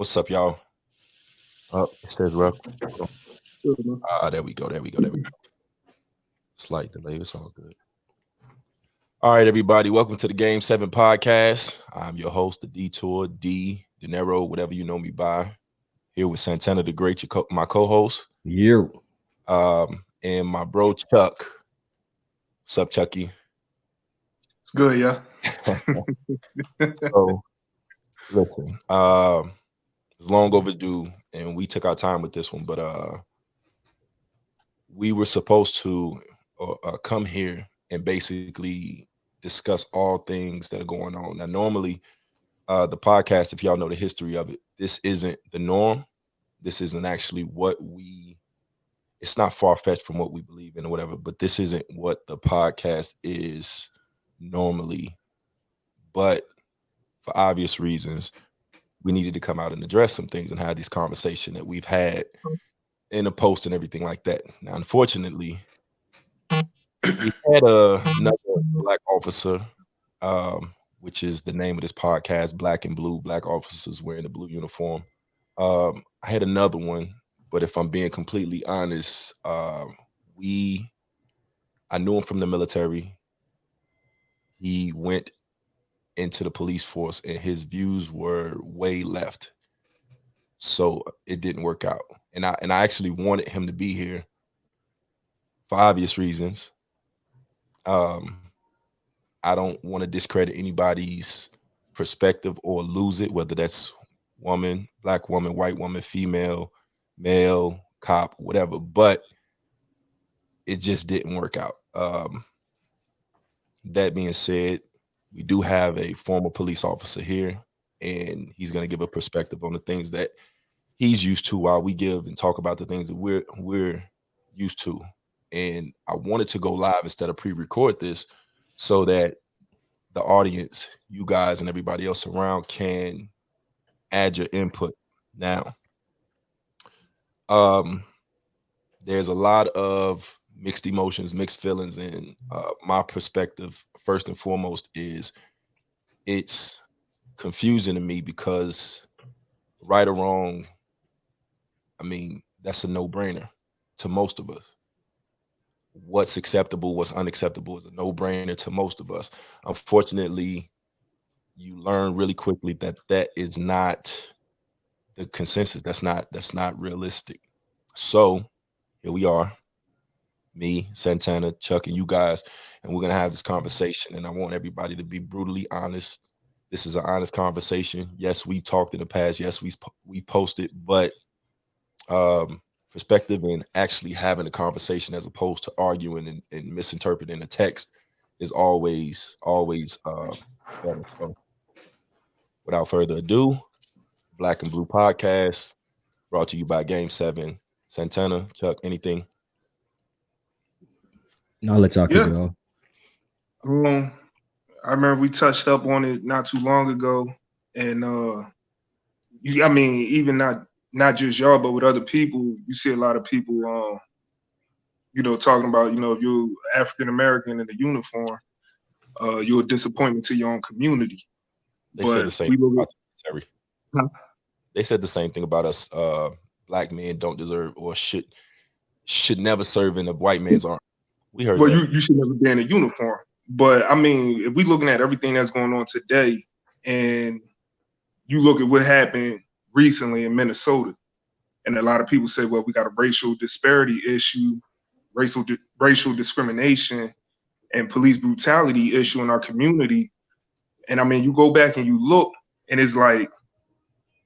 What's up, y'all? It says welcome. Good, man. There we go. There we go. There we go. Slight delay. It's all good. All right, everybody. Welcome to the Game 7 podcast. I'm your host, the Detour, Dinero, whatever you know me by. Here with Santana the Great, my co-host. You. And my bro Chuck. What's up, Chucky? It's good, yeah. So, listen, it's long overdue, and we took our time with this one, but we were supposed to come here and basically discuss all things that are going on. Now, normally, the podcast, if y'all know the history of it, this isn't the norm. This isn't actually it's not far-fetched from what we believe in or whatever, but this isn't what the podcast is normally. But for obvious reasons, we needed to come out and address some things and have this conversation that we've had in a post and everything like that. Now, unfortunately, we had another black officer, which is the name of this podcast, Black and Blue, black officers wearing the blue uniform. I had another one, but if I'm being completely honest, I knew him from the military. He went into the police force and his views were way left. So it didn't work out. And I actually wanted him to be here for obvious reasons. I don't want to discredit anybody's perspective or lose it, whether that's woman, black woman, white woman, female, male, cop, whatever. But it just didn't work out. That being said, we do have a former police officer here, and he's going to give a perspective on the things that he's used to while we give and talk about the things that we're used to. And I wanted to go live instead of pre-record this so that the audience, you guys and everybody else around can add your input. Now, there's a lot of mixed emotions, mixed feelings, and my perspective, first and foremost, is it's confusing to me because right or wrong, I mean, that's a no-brainer to most of us. What's acceptable, what's unacceptable is a no-brainer to most of us. Unfortunately, you learn really quickly that that is not the consensus. That's not realistic. So here we are, me, Santana, Chuck, and you guys, and we're gonna have this conversation. And I want everybody to be brutally honest. This is an honest conversation. Yes, we talked in the past. Yes, we posted, but perspective and actually having a conversation as opposed to arguing and misinterpreting a text is always better. So without further ado, Black and Blue podcast brought to you by Game 7. Santana, Chuck, anything? I'll let y'all kick it off. I remember we touched up on it not too long ago, and even not just y'all, but with other people, you see a lot of people, talking about, if you're African American in a uniform, you're a disappointment to your own community. They said the same thing about the military. Huh? They said the same thing about us. Black men don't deserve or should never serve in a white man's army. We heard that. You should never be in a uniform. But I mean, if we're looking at everything that's going on today, and you look at what happened recently in Minnesota, and a lot of people say, well, we got a racial disparity issue, racial discrimination, and police brutality issue in our community. And I mean, you go back and you look, and it's like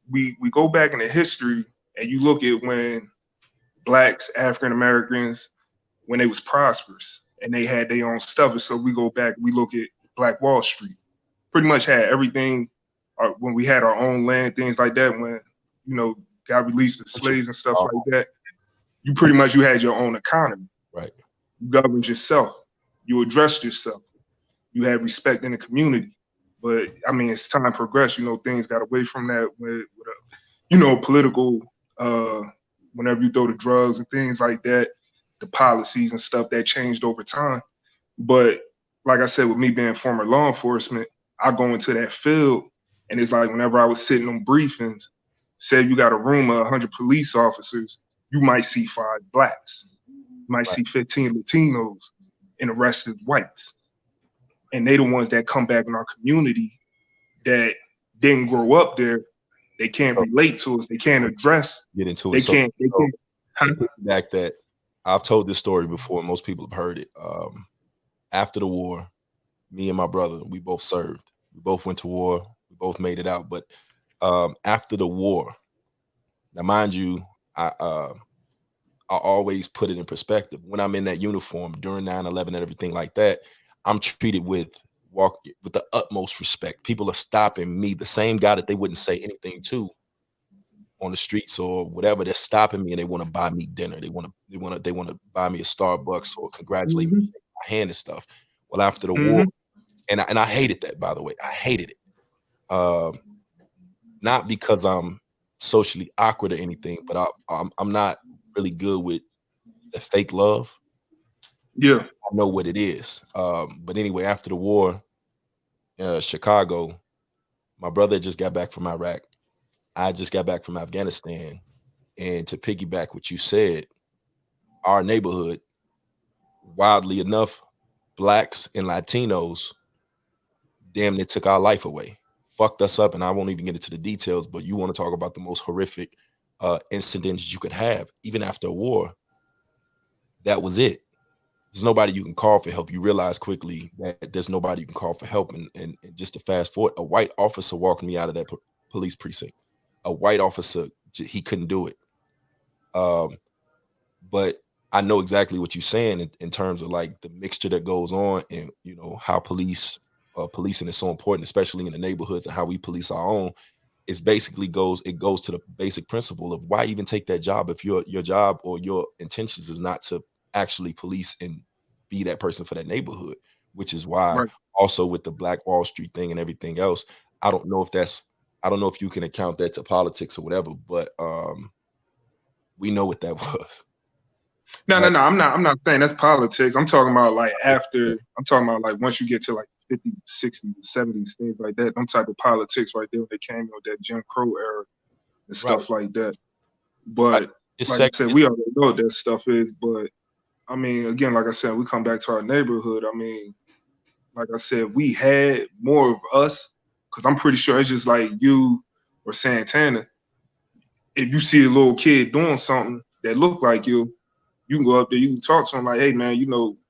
we go back into history, and you look at when Blacks, African Americans, when they was prosperous and they had their own stuff. So we go back, we look at Black Wall Street, pretty much had everything when we had our own land, things like that, when, got released the slaves and stuff like that. You had your own economy. Right. You governed yourself. You addressed yourself. You had respect in the community. But I mean, as time progressed, things got away from that with political, whenever you throw the drugs and things like that, the policies and stuff that changed over time. But like I said, with me being former law enforcement, I go into that field, and it's like whenever I was sitting on briefings, say you got a room of 100 police officers, you might see 5 blacks, you might Right. see 15 Latinos, and the rest is whites. And they the ones that come back in our community that didn't grow up there. They can't So relate to us. They can't address. get into it. They So, can't. They so can't. to Huh? piggyback that, I've told this story before. Most people have heard it. After the war, me and my brother, we both served. We both went to war. We both made it out. But after the war, now mind you, I always put it in perspective. When I'm in that uniform during 9/11 and everything like that, I'm treated with the utmost respect. People are stopping me, the same guy that they wouldn't say anything to on the streets or whatever. They're stopping me and they want to buy me dinner. They want to buy me a Starbucks or congratulate me, Hmm. shake my hand and stuff. Well, after the war, Hmm. and I hated that, by the way. I hated it. Um, Not because I'm socially awkward or anything, but I'm not really good with the fake love. Yeah. I know what it is. But anyway, after the war, Chicago, my brother just got back from Iraq. I just got back from Afghanistan. And to piggyback what you said, our neighborhood, wildly enough, blacks and Latinos damn near took our life away, fucked us up. And I won't even get into the details, but you want to talk about the most horrific incidents you could have, even after a war, that was it. There's nobody you can call for help. You realize quickly that there's nobody you can call for help. And just to fast forward, a white officer walked me out of that police precinct. A white officer, he couldn't do it. Um, but I know exactly what you're saying in terms of like the mixture that goes on, and how policing is so important, especially in the neighborhoods, and how we police our own. It goes to the basic principle of why even take that job if your job or your intentions is not to actually police and be that person for that neighborhood, which is why Right. also with the Black Wall Street thing and everything else, I don't know if that's I don't know if you can account that to politics or whatever, but we know what that was. No, no, Right. no. I'm not saying that's politics. I'm talking about like after. I'm talking about like once you get to like 50s, 60s, 70s, things like that. Them type of politics right there. When they came with that Jim Crow era and Right. stuff like that. Right. But It's like I sec said, it's we already know what that stuff is. But I mean, again, like I said, we come back to our neighborhood. I mean, like I said, we had more of us because I'm pretty sure it's just like you or Santana. If you see a little kid doing something that look like you can go up there, you can talk to them like, hey man,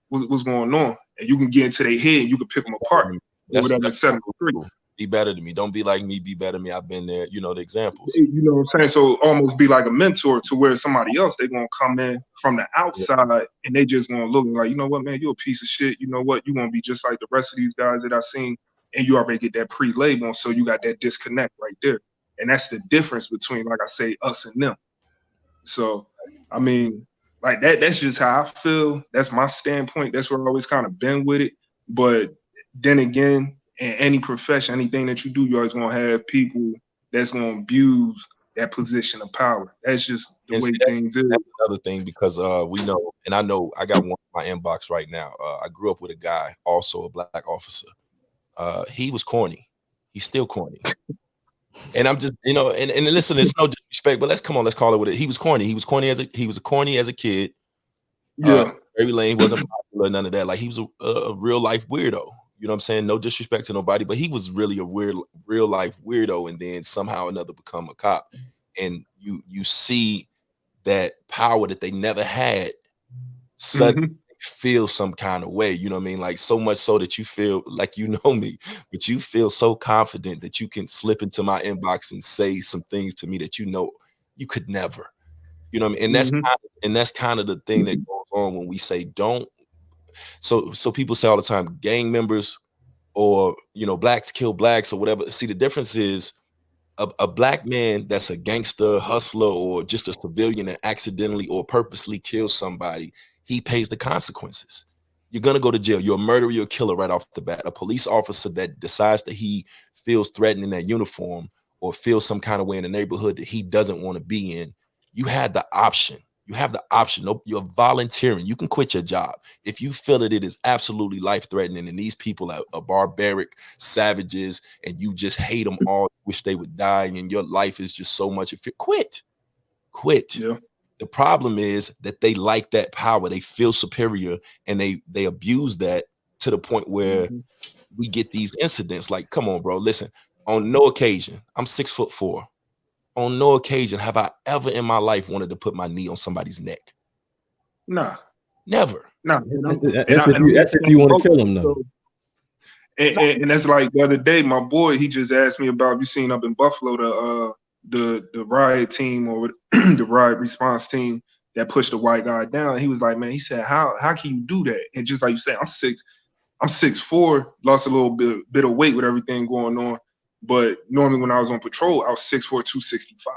what's going on, and you can get into their head, and you can pick them apart or that's whatever, and that's set them golden free. rule. Be better than me. Don't be like me, be better than me. I've been there, the examples. You know what I'm saying? So almost be like a mentor to where somebody else they're gonna come in from the Yeah. outside and they just gonna look like, you know what, man, you're a piece of shit. You know what, you're gonna be just like the rest of these guys that I've seen, and you already get that pre-label, so you got that disconnect right there, and that's the difference between, like I say, us and them. So, I mean, like that's just how I feel. That's my standpoint. That's where I've always kind of been with it. But then again, in any profession, anything that you do, you're always gonna have people that's gonna abuse that position of power. That's just the And see, way things is. that's another thing because we know, and I know I got one in my inbox right now. I grew up with a guy, also a black officer. He was corny. He's still corny. And I'm just, and listen, it's no disrespect, but let's call it what it. He was corny. He was corny as a kid. Uh, Yeah. Very lame, wasn't popular, none of that. Like he was a real life weirdo. You know what I'm saying? No disrespect to nobody, but he was really a weird, real life weirdo, and then somehow or another become a cop. And you see that power that they never had suddenly Hmm. feel some kind of way. You know what I mean? Like so much so that you feel like you know me, but you feel so confident that you can slip into my inbox and say some things to me that you could never. You know what I mean? Hmm. And that's kind of the thing that goes on when we say don't. So people say all the time, gang members or blacks kill blacks or whatever. See, the difference is a black man that's a gangster, hustler, or just a civilian and accidentally or purposely kills somebody, he pays the consequences. You're gonna go to jail. You're a murderer, you're a killer right off the bat. A police officer that decides that he feels threatened in that uniform or feels some kind of way in the neighborhood that he doesn't want to be in, you had the option. You have the option. Nope, you're volunteering. You can quit your job if you feel that it is absolutely life threatening and these people are barbaric savages and you just hate them all, wish they would die, and your life is just so much. If you quit. Yeah. The problem is that they like that power. They feel superior and they abuse that to the point where Mm-hmm. we get these incidents. Like, come on, bro. Listen, on no occasion, I'm 6'4". On no occasion have I ever in my life wanted to put my knee on somebody's neck. Nah, Never. nah. That's if you want to kill them, though. And that's like the other day, my boy, he just asked me about, you seen up in Buffalo the riot team or the riot response team that pushed the white guy down. He was like, man, he said, how can you do that? And just like you said, I'm 6'4", lost a little bit of weight with everything going on. But normally when I was on patrol, I was 6'4", 265.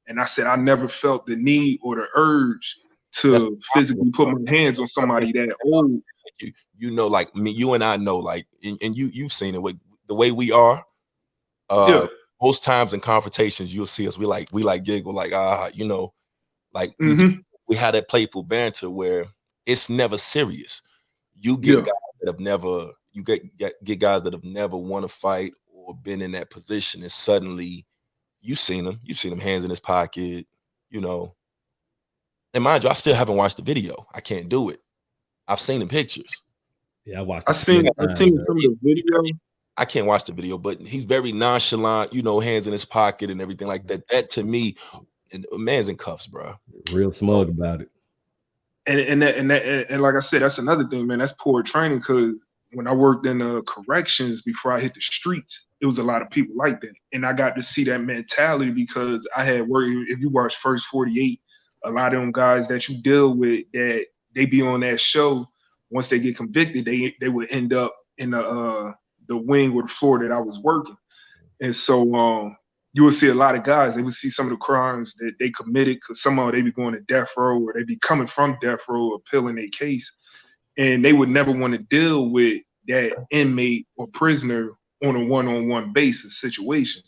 And I said I never felt the need or the urge That's to physically put my hands on somebody that old. you know, like me, you and I know, like, and you've seen it with the way we are. Yeah. Most times in confrontations, you'll see us. We like giggle, like you know, like Mm-hmm. we had that playful banter where it's never serious. You get Yeah. guys that have never, you get guys that have never won a fight or been in that position, and suddenly you've seen them hands in his pocket, you know. And mind you, I still haven't watched the video. I can't do it. I've seen the pictures. Yeah, I watched I it too many seen times, some of the video. I can't watch the video, but he's very nonchalant, you know, hands in his pocket and everything like that. That to me, and a man's in cuffs, bro. real smug about it. And like I said, that's another thing, man. That's poor training. Because when I worked in the corrections before I hit the streets, it was a lot of people like that, and I got to see that mentality because I had worked. If you watch First 48, a lot of them guys that you deal with, that they be on that show. Once they get convicted, they would end up in the wing or the floor that I was working. And so you will see a lot of guys, they would see some of the crimes that they committed because somehow they be going to death row or they be coming from death row appealing their case. And they would never want to deal with that inmate or prisoner on a one-on-one basis situation.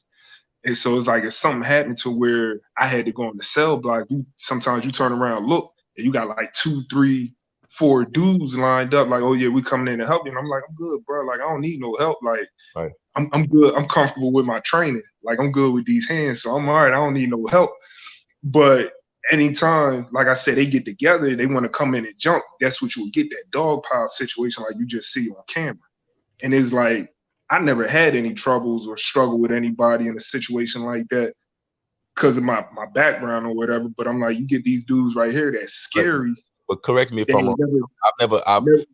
And so it's like if something happened to where I had to go on the cell block, sometimes you turn around, look, and you got like 2, 3, 4 dudes lined up, like, oh yeah, we coming in to help you. And I'm like, I'm good, bro. Like, I don't need no help. Like, Right. I'm good. I'm comfortable with my training. Like, I'm good with these hands, so I'm all right. I don't need no help. But anytime, like I said, they get together, they want to come in and jump. That's what you'll get, that dog pile situation like you just see on camera. And it's like, I never had any troubles or struggle with anybody in a situation like that because of my background or whatever. But I'm like, you get these dudes right here that's scary. But correct me if They I'm wrong. I've never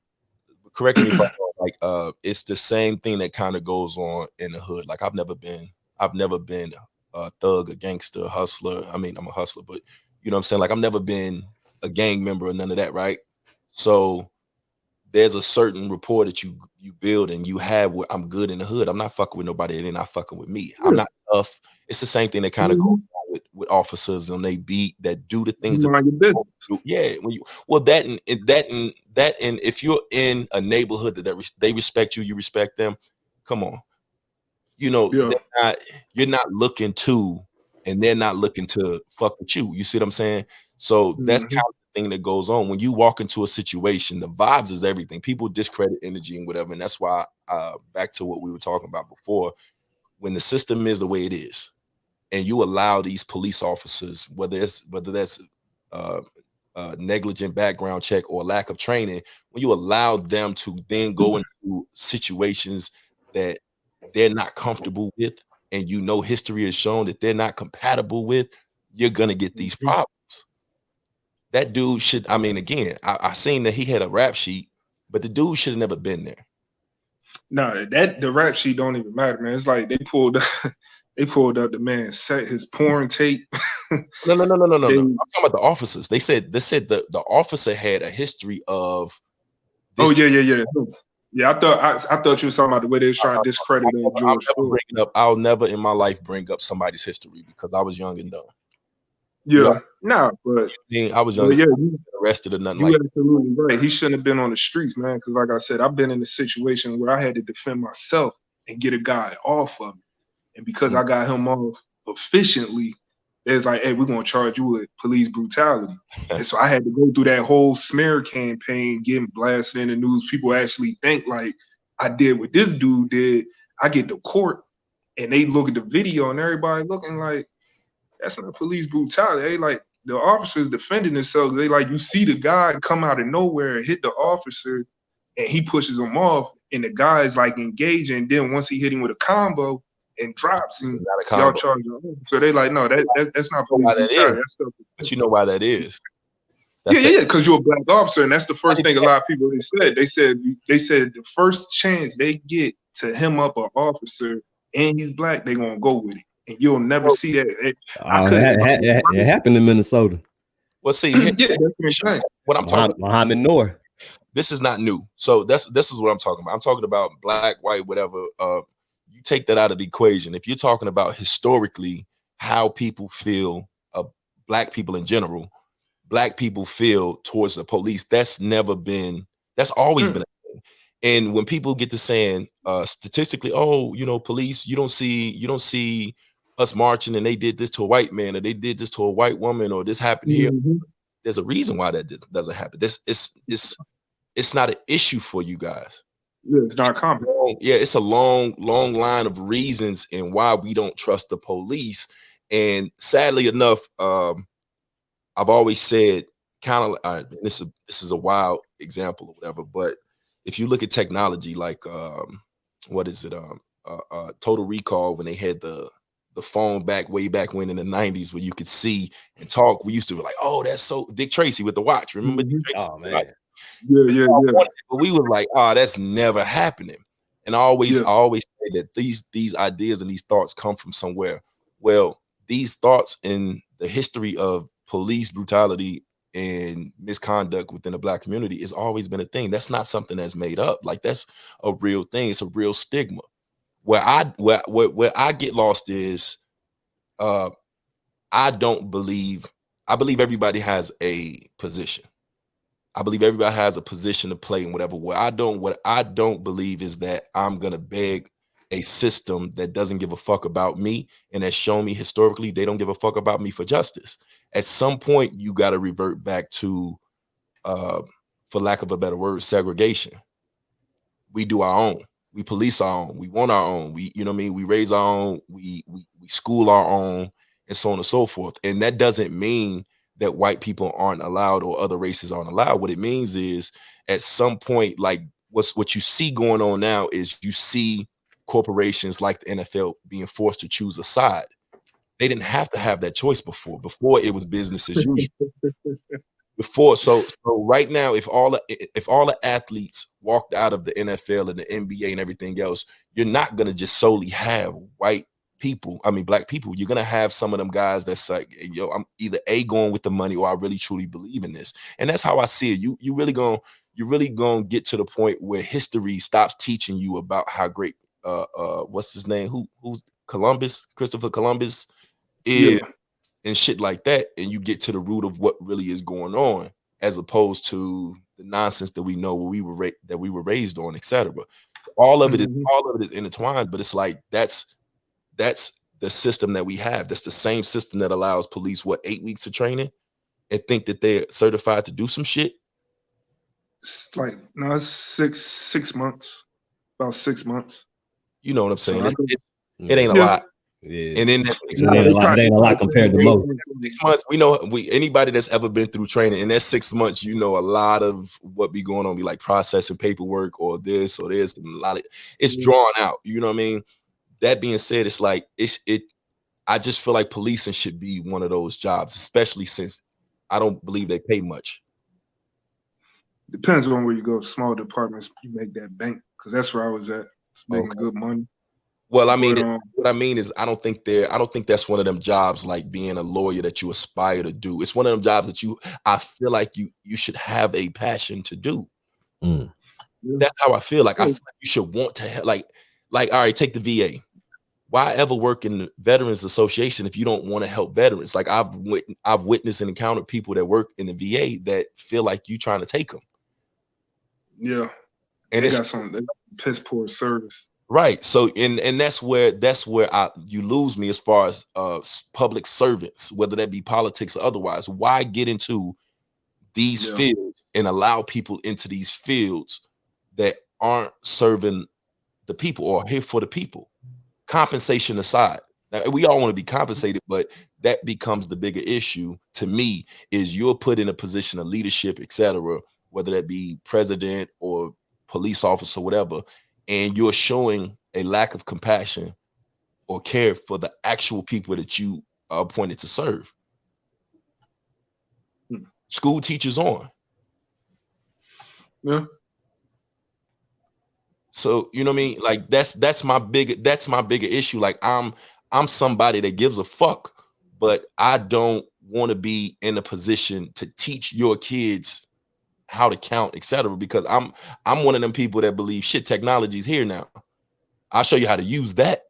correct me if I'm wrong. Like, it's the same thing that kind of goes on in the hood. Like, I've never been a thug, a gangster, a hustler. I mean, I'm a hustler, but you know what I'm saying? Like, I've never been a gang member or none of that, right? So there's a certain rapport that you build and you have where I'm good in the hood. I'm not fucking with nobody and they're not fucking with me. I'm not tough. It's the same thing that kind of goes on with officers and they beat that do the things you that mind your business. do. Yeah, when you and if you're in a neighborhood that they respect you, you respect them. Come on, you know Yeah. you're not looking to, and they're not looking to fuck with you. You see what I'm saying? So that's Mm-hmm. kind of the thing that goes on when you walk into a situation. The vibes is everything. People discredit energy and whatever, and that's why back to what we were talking about before. When the system is the way it is, and you allow these police officers, whether that's uh, negligent background check or lack of training, when you allow them to then go into situations that they're not comfortable with, and you know history has shown that they're not compatible with, you're gonna get these problems. That dude should, I mean, again, I seen that he had a rap sheet, but the dude should have never been there. No, that the rap sheet don't even matter, man. It's like they pulled they pulled up the man set his porn tape. No. They, I'm talking about the officers. They said the officer had a history of oh this. yeah. Yeah, I thought you were talking about the way they was trying to discredit George Floyd. I'll never in my life bring up somebody's history because I was young and dumb. Yeah, nah, but I was young and yeah, arrested or nothing you like absolutely right. He shouldn't have been on the streets, man. Because like I said, I've been in a situation where I had to defend myself and get a guy off of it, and because that. I got him off efficiently, It's like, hey, we're gonna charge you with police brutality. And so I had to go through that whole smear campaign, getting blasted in the news. People actually think like I did what this dude did. I get to court and they look at the video and everybody looking like that's not police brutality. They like the officers defending themselves. They like you see the guy come out of nowhere and hit the officer and he pushes him off and the guy is like engaging. And then once he hit him with a combo and drops him, y'all charge him. So they like, no, that's not police brutality. But you know why that is. Yeah, because you're a black officer, and that's the first thing a lot of people said. They said the first chance they get to hem up an officer and he's black, they gonna go with it, and you'll never see that. It happened in Minnesota. Well, see, what I'm talking about, Muhammad Noor. This is not new. So this is what I'm talking about. I'm talking about black, white, whatever. You take that out of the equation. If you're talking about historically how people feel, black people in general. Black people feel towards the police. That's always been a thing. And when people get to saying statistically, oh, you know, police, you don't see us marching and they did this to a white man or they did this to a white woman or this happened here. There's a reason why that doesn't happen. It's not an issue for you guys. Yeah, it's not common. It's a long line of reasons and why we don't trust the police. And sadly enough, I've always said kind of this is a wild example or whatever, but if you look at technology like what is it Total Recall, when they had the phone way back when in the 90s where you could see and talk, we used to be like, oh, that's so Dick Tracy with the watch, remember? Dick Tracy? Oh man, yeah. But we were like, oh, that's never happening. And I always say that these ideas and these thoughts come from somewhere. Well, these thoughts in the history of police brutality and misconduct within the black community has always been a thing. That's not something that's made up. Like, that's a real thing. It's a real stigma. Where I get lost is I believe everybody has a position. I believe everybody has a position to play in whatever. What I don't believe is that I'm gonna beg a system that doesn't give a fuck about me and has shown me historically they don't give a fuck about me for justice. At some point, you got to revert back to, for lack of a better word, segregation. We do our own. We police our own. We want our own. We, you know what I mean? We raise our own. We school our own, and so on and so forth. And that doesn't mean that white people aren't allowed or other races aren't allowed. What it means is, at some point, like what you see going on now is you see corporations like the NFL being forced to choose a side. They didn't have to have that choice before. Before, it was business as usual. So right now, if all the athletes walked out of the NFL and the NBA and everything else, you're not gonna just solely have black people. You're gonna have some of them guys that's like, yo, I'm either going with the money or I really truly believe in this. And that's how I see it. You really gonna get to the point where history stops teaching you about how great what's his name? Who's Columbus? Christopher Columbus is, and shit like that, and you get to the root of what really is going on, as opposed to the nonsense that we know we were raised on, etc. All of it is intertwined, but it's like that's the system that we have. That's the same system that allows police 8 weeks of training and think that they're certified to do some shit. It's like, no, it's 6 months, about 6 months. You know what I'm saying? It ain't a lot. Yeah. And then it ain't a lot compared to most. 6 months, anybody that's ever been through training in that 6 months, you know, a lot of what be going on, be like processing paperwork or this or this, and a lot of it's drawn out. You know what I mean? That being said, it's like I just feel like policing should be one of those jobs, especially since I don't believe they pay much. Depends on where you go. Small departments, you make that bank, because that's where I was at. It's making good money. Well, I mean, what I mean is I don't think that's one of them jobs like being a lawyer that you aspire to do. It's one of them jobs that I feel like you should have a passion to do. That's how I feel. Like, I feel like you should want to have, like, all right, take the VA. Why ever work in the Veterans Association if you don't want to help veterans? Like, I've witnessed and encountered people that work in the VA that feel like you trying to take them. Yeah. And they got some piss poor service. Right. So and that's where you lose me as far as public servants, whether that be politics or otherwise. Why get into these fields and allow people into these fields that aren't serving the people or here for the people? Compensation aside. Now, we all want to be compensated, but that becomes the bigger issue to me is you're put in a position of leadership, etc., whether that be president or police officer, whatever, and you're showing a lack of compassion or care for the actual people that you are appointed to serve. School teachers on. Yeah. So you know what I mean? Like that's my bigger issue. Like I'm somebody that gives a fuck, but I don't want to be in a position to teach your kids how to count, etc. Because I'm one of them people that believe shit, technology's here now. I'll show you how to use that.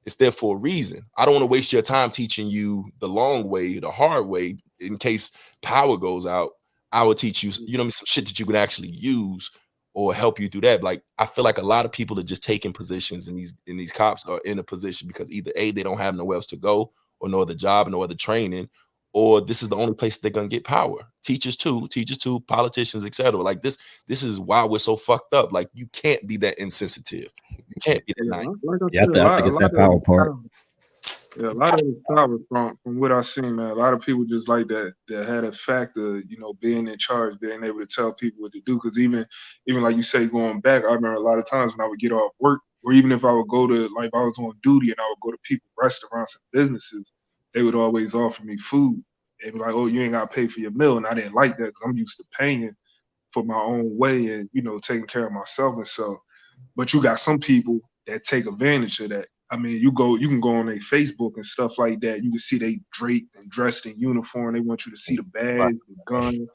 It's there for a reason. I don't want to waste your time teaching you the long way, the hard way, in case power goes out. I will teach you, you know what I mean, some shit that you can actually use or help you through that. Like I feel like a lot of people are just taking positions, and these cops are in a position because either A, they don't have nowhere else to go, or no other job, no other training, or this is the only place they're gonna get power. Teachers too, politicians, etc. Like this is why we're so fucked up. Like you can't be that insensitive. You can't be that nice. Like I Yeah, said, I think it's that power part. Yeah, a lot of it's power from what I've seen, man. A lot of people just like that had a factor, being in charge, being able to tell people what to do. Because even like you say, going back, I remember a lot of times when I would get off work, or even if I would go to, like, I was on duty and I would go to people restaurants and businesses, they would always offer me food. They'd be like, "Oh, you ain't got to pay for your meal," and I didn't like that because I'm used to paying for my own way and taking care of myself and so. But you got some people that take advantage of that. I mean, you can go on their Facebook and stuff like that. You can see they draped and dressed in uniform. They want you to see the Right. badge, the gun,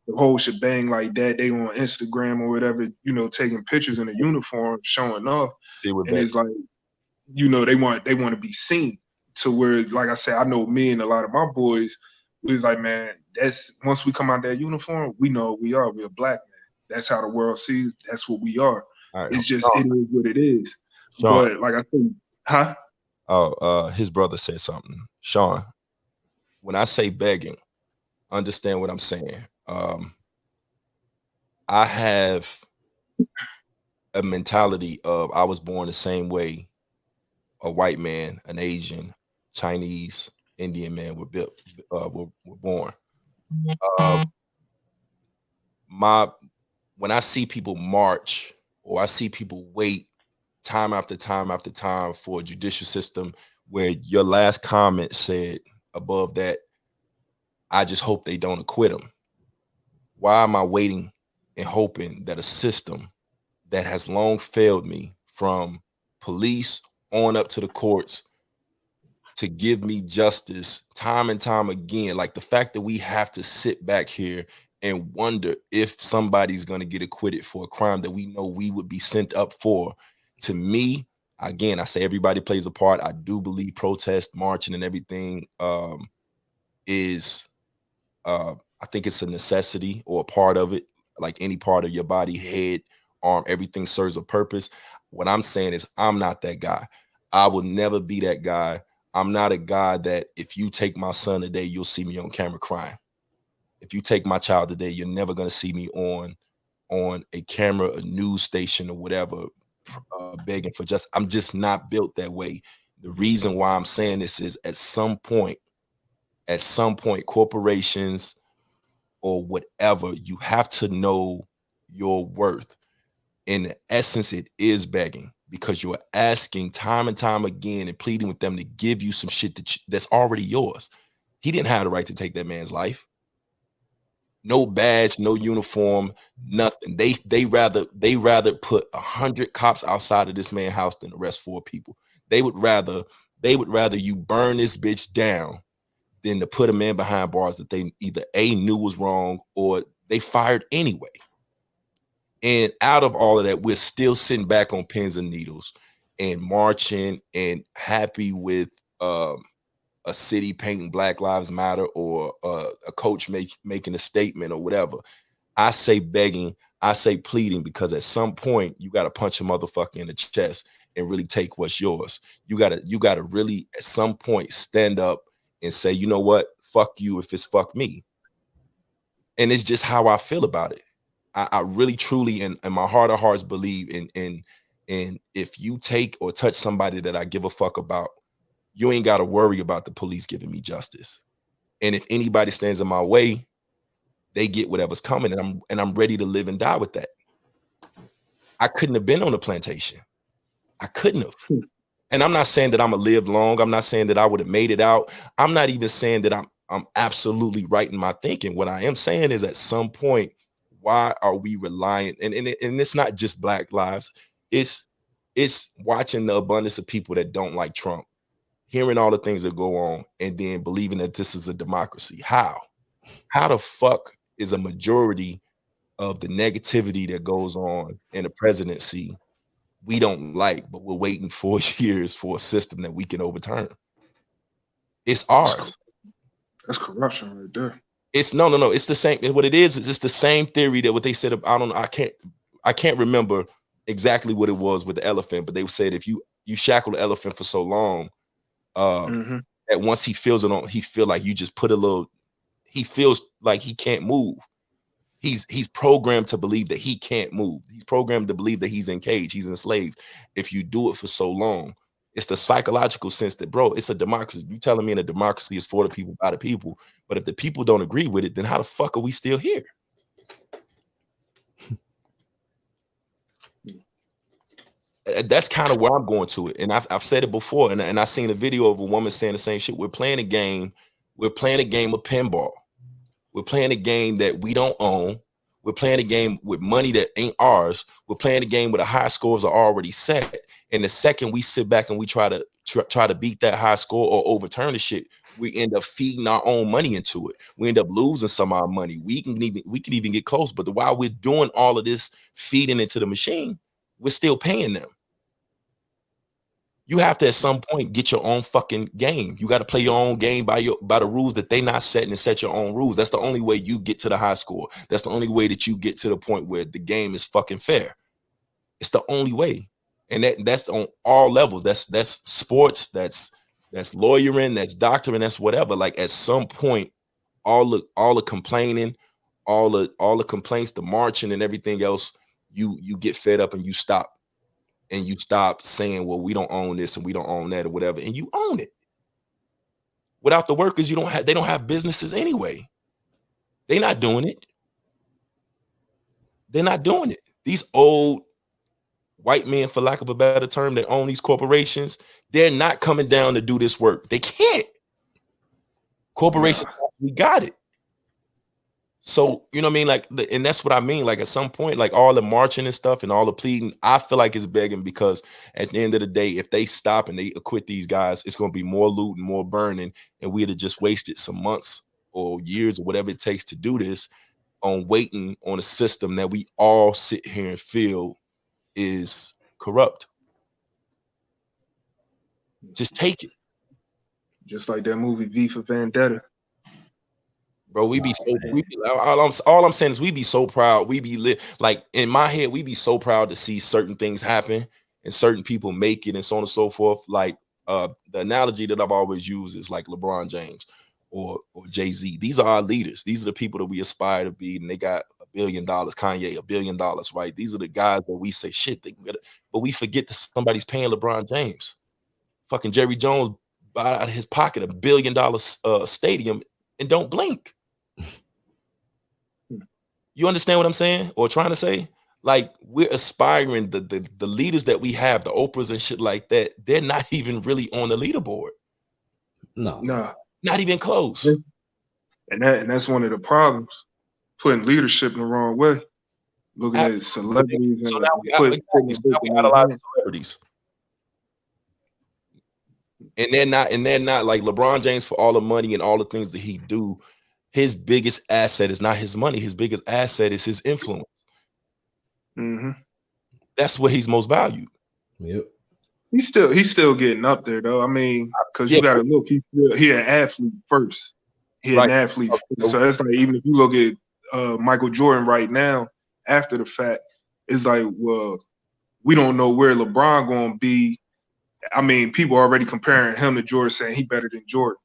the whole shebang like that. They on Instagram or whatever, taking pictures in a uniform, showing off. See what And it's like, they want to be seen. To where, like I said, I know me and a lot of my boys, we was like, man, that's once we come out that uniform, we know what we are. We're a black man. That's how the world sees. That's what we are. all right, It's just it is what it is. Sean. But like I said, huh? Oh, his brother said something. Sean, when I say begging, understand what I'm saying. I have a mentality of I was born the same way a white man, an Asian, Chinese, Indian man were built, were born. When I see people march or I see people wait time after time after time for a judicial system where your last comment said above that, I just hope they don't acquit them. Why am I waiting and hoping that a system that has long failed me, from police on up to the courts, to give me justice time and time again? Like the fact that we have to sit back here and wonder if somebody's going to get acquitted for a crime that we know we would be sent up for. To me, again, I say everybody plays a part. I do believe protest, marching, and everything is I think it's a necessity or a part of it. Like any part of your body, head, arm, everything serves a purpose. What I'm saying is I'm not that guy. I will never be that guy. I'm not a guy that if you take my son today, you'll see me on camera crying. If you take my child today, you're never going to see me on a camera, a news station, or whatever, begging for justice. I'm just not built that way. The reason why I'm saying this is at some point, corporations or whatever, you have to know your worth. In essence, it is begging, because you're asking time and time again and pleading with them to give you some shit that's already yours. He didn't have the right to take that man's life. No badge, no uniform, nothing. They rather put 100 cops outside of this man's house than arrest 4 people. They would rather you burn this bitch down than to put a man behind bars that they either A, knew was wrong, or they fired anyway. And out of all of that, we're still sitting back on pins and needles and marching and happy with a city painting Black Lives Matter, or a coach making a statement or whatever. I say begging. I say pleading because at some point you got to punch a motherfucker in the chest and really take what's yours. You gotta really at some point stand up and say, you know what, fuck you if it's fuck me. And it's just how I feel about it. I really truly in my heart of hearts believe in if you take or touch somebody that I give a fuck about, you ain't got to worry about the police giving me justice. And if anybody stands in my way, they get whatever's coming, and I'm ready to live and die with that. I couldn't have been on the plantation. I couldn't have. And I'm not saying that I'm gonna live long. I'm not saying that I would have made it out. I'm not even saying that I'm absolutely right in my thinking. What I am saying is at some point, why are we reliant? And it's not just Black lives. It's watching the abundance of people that don't like Trump, hearing all the things that go on, and then believing that this is a democracy. How the fuck is a majority of the negativity that goes on in the presidency we don't like, but we're waiting 4 years for a system that we can overturn? It's ours. That's corruption right there. It's no. It's the same. What it is it's the same theory that what they said. I don't know. I can't remember exactly what it was with the elephant, but they said if you shackle the elephant for so long, that once he feels it on, he feel like you just put a little. He feels like he can't move. He's programmed to believe that he can't move. He's programmed to believe that he's in cage. He's enslaved. If you do it for so long, it's the psychological sense that, bro, it's a democracy. You telling me in a democracy is for the people, by the people. But if the people don't agree with it, then how the fuck are we still here? That's kind of where I'm going to it. And I've said it before. And I seen a video of a woman saying the same shit. We're playing a game. We're playing a game of pinball. We're playing a game that we don't own. We're playing a game with money that ain't ours. We're playing a game where the high scores are already set. And the second we sit back and we try to beat that high score or overturn the shit, we end up feeding our own money into it. We end up losing some of our money. We can even get close. But while we're doing all of this feeding into the machine, we're still paying them. You have to at some point get your own fucking game. You got to play your own game by the rules that they not setting, and set your own rules. That's the only way you get to the high score. That's the only way that you get to the point where the game is fucking fair. It's the only way. And that's on all levels. That's sports, that's lawyering, that's doctoring, that's whatever. Like at some point, all the complaining, all the complaints, the marching and everything else, you get fed up and you stop. And you stop saying, well, we don't own this and we don't own that or whatever, and you own it. Without the workers, they don't have businesses anyway. They're not doing it. They're not doing it. These old white men, for lack of a better term, that own these corporations, they're not coming down to do this work. They can't. Corporations, we got it. So, you know what I mean? Like, and that's what I mean. Like at some point, like all the marching and stuff and all the pleading, I feel like it's begging, because at the end of the day, if they stop and they acquit these guys, it's going to be more loot and more burning. And we'd have just wasted some months or years or whatever it takes to do this on waiting on a system that we all sit here and feel is corrupt. Just take it. Just like that movie V for Vendetta. Bro, all I'm saying is we be so proud. We be like in my head, we be so proud to see certain things happen and certain people make it and so on and so forth. Like the analogy that I've always used is like LeBron James or Jay-Z. These are our leaders. These are the people that we aspire to be, and they got $1 billion. Kanye, $1 billion, right? These are the guys that we say shit, but we forget that somebody's paying LeBron James. Fucking Jerry Jones buy out of his pocket $1 billion stadium and don't blink. You understand what I'm saying or trying to say? Like we're aspiring, the leaders that we have, the Oprahs and shit like that, they're not even really on the leaderboard. No, not even close. And that's one of the problems, putting leadership in the wrong way. Looking at celebrities. So now we got a lot of celebrities. And they're not like LeBron James, for all the money and all the things that he do. His biggest asset is not his money. His biggest asset is his influence. That's what he's most valued. Yep. He's still getting up there though. I mean, because you got to look. He an athlete first. He an athlete. So that's like, even if you look at Michael Jordan right now, after the fact, it's like, well, we don't know where LeBron gonna be. I mean, people are already comparing him to Jordan, saying he better than Jordan.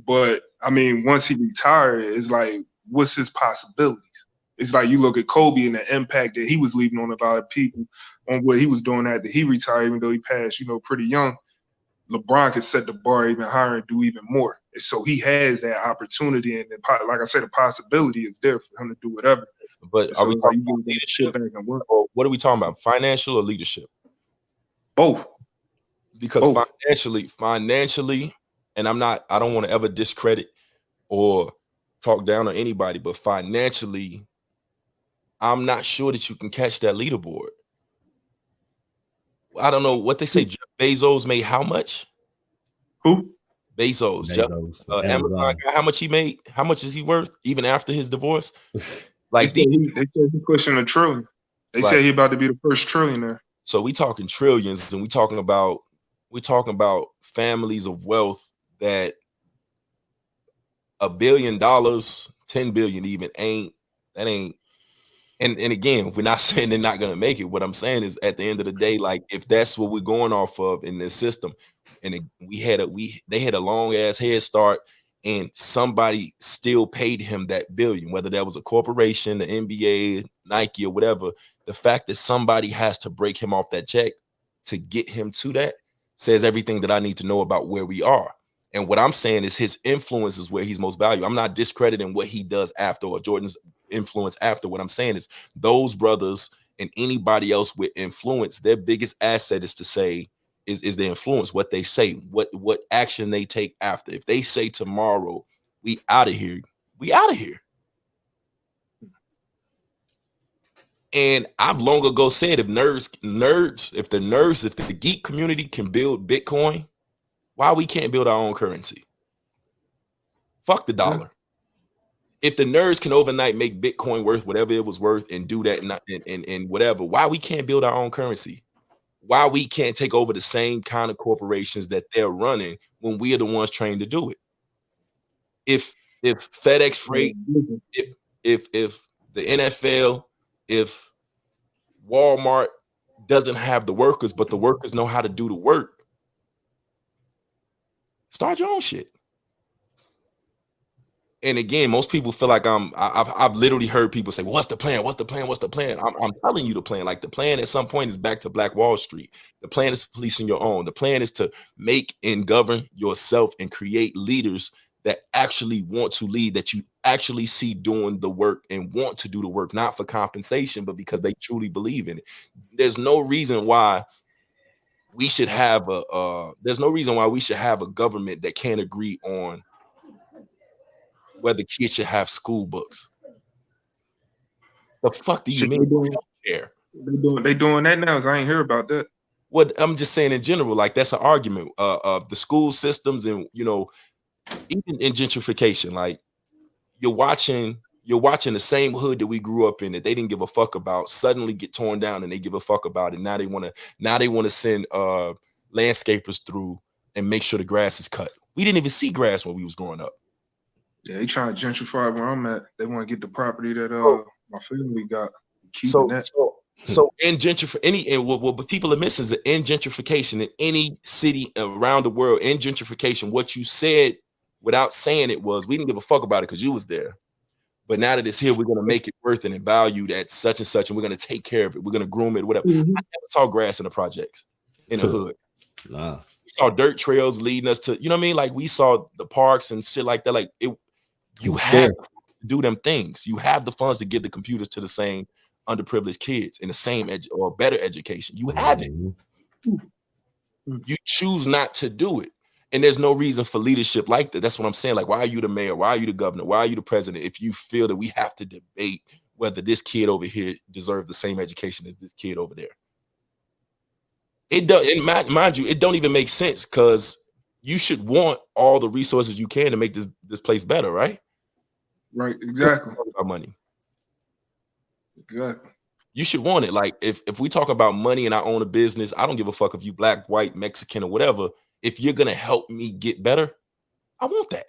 But I mean, once he retired, it's like, what's his possibilities? It's like you look at Kobe and the impact that he was leaving on a lot of people on what he was doing after he retired, even though he passed, pretty young. LeBron could set the bar even higher and do even more. And so he has that opportunity, and like I said, the possibility is there for him to do whatever. But And are so we it's like talking you about get to sit leadership, back and work. or what are we talking about? Financial or leadership? Both. Because Both. financially, and I don't want to ever discredit or talk down on anybody, but financially, I'm not sure that you can catch that leaderboard. I don't know what they say. Jeff Bezos made how much? Who? Bezos. Jeff, Bezos, Amazon Amazon. guy, how much he made? How much is he worth even after his divorce? They Like said he pushing $1 trillion. They right. said he about to be the first trillionaire. So we talking trillions, and we talking about families of wealth that $1 billion, 10 billion even ain't. And again, we're not saying they're not gonna make it. What I'm saying is, at the end of the day, like, if that's what we're going off of in this system, and they had a long ass head start, and somebody still paid him that billion, whether that was a corporation, the NBA, Nike, or whatever. The fact that somebody has to break him off that check to get him to that says everything that I need to know about where we are. And what I'm saying is, his influence is where he's most valuable. I'm not discrediting what he does after, or Jordan's influence after. What I'm saying is, those brothers and anybody else with influence, their biggest asset is to say, is the influence, what they say, what action they take after. If they say tomorrow, we out of here, we out of here. And I've long ago said, if the geek community can build Bitcoin, why we can't build our own currency? Fuck the dollar. Yeah. If the nerds can overnight make Bitcoin worth whatever it was worth and do that and whatever, why we can't build our own currency? Why we can't take over the same kind of corporations that they're running when we are the ones trained to do it? If FedEx Freight, if the NFL, if Walmart doesn't have the workers, but the workers know how to do the work, start your own shit. And again, most people feel like I've literally heard people say, what's the plan? What's the plan? What's the plan? I'm telling you the plan. Like, the plan at some point is back to Black Wall Street. The plan is policing your own. The plan is to make and govern yourself and create leaders that actually want to lead, that you actually see doing the work and want to do the work, not for compensation, but because they truly believe in it. There's no reason why we should have a government that can't agree on whether kids should have school books. The fuck do you mean? They doing that now? I ain't hear about that. What I'm just saying in general, like, that's an argument of the school systems, and even in gentrification, like, you're watching the same hood that we grew up in that they didn't give a fuck about suddenly get torn down, and they give a fuck about it. Now they want to send landscapers through and make sure the grass is cut. We didn't even see grass when we was growing up. Yeah, they trying to gentrify where I'm at. They want to get the property that my family got. So in what people are missing is that in gentrification, in any city around the world, in gentrification, what you said without saying it was, we didn't give a fuck about it because you was there. But now that it's here, we're going to make it worth it and valued at such and such, and we're going to take care of it. We're going to groom it, whatever. I never saw grass in the projects, in the hood. Nah. We saw dirt trails leading us to, you know what I mean? Like, we saw the parks and shit like that. Like, you have to do them things. You have the funds to give the computers to the same underprivileged kids in the same or better education. You have it. You choose not to do it. And there's no reason for leadership like that. That's what I'm saying. Like, why are you the mayor? Why are you the governor? Why are you the president? If you feel that we have to debate whether this kid over here deserves the same education as this kid over there. It does, and mind you, it don't even make sense, because you should want all the resources you can to make this place better, right? Right, exactly. About money. Exactly. You should want it. Like, if we talk about money and I own a business, I don't give a fuck if you black, white, Mexican, or whatever. If you're gonna help me get better, I want that.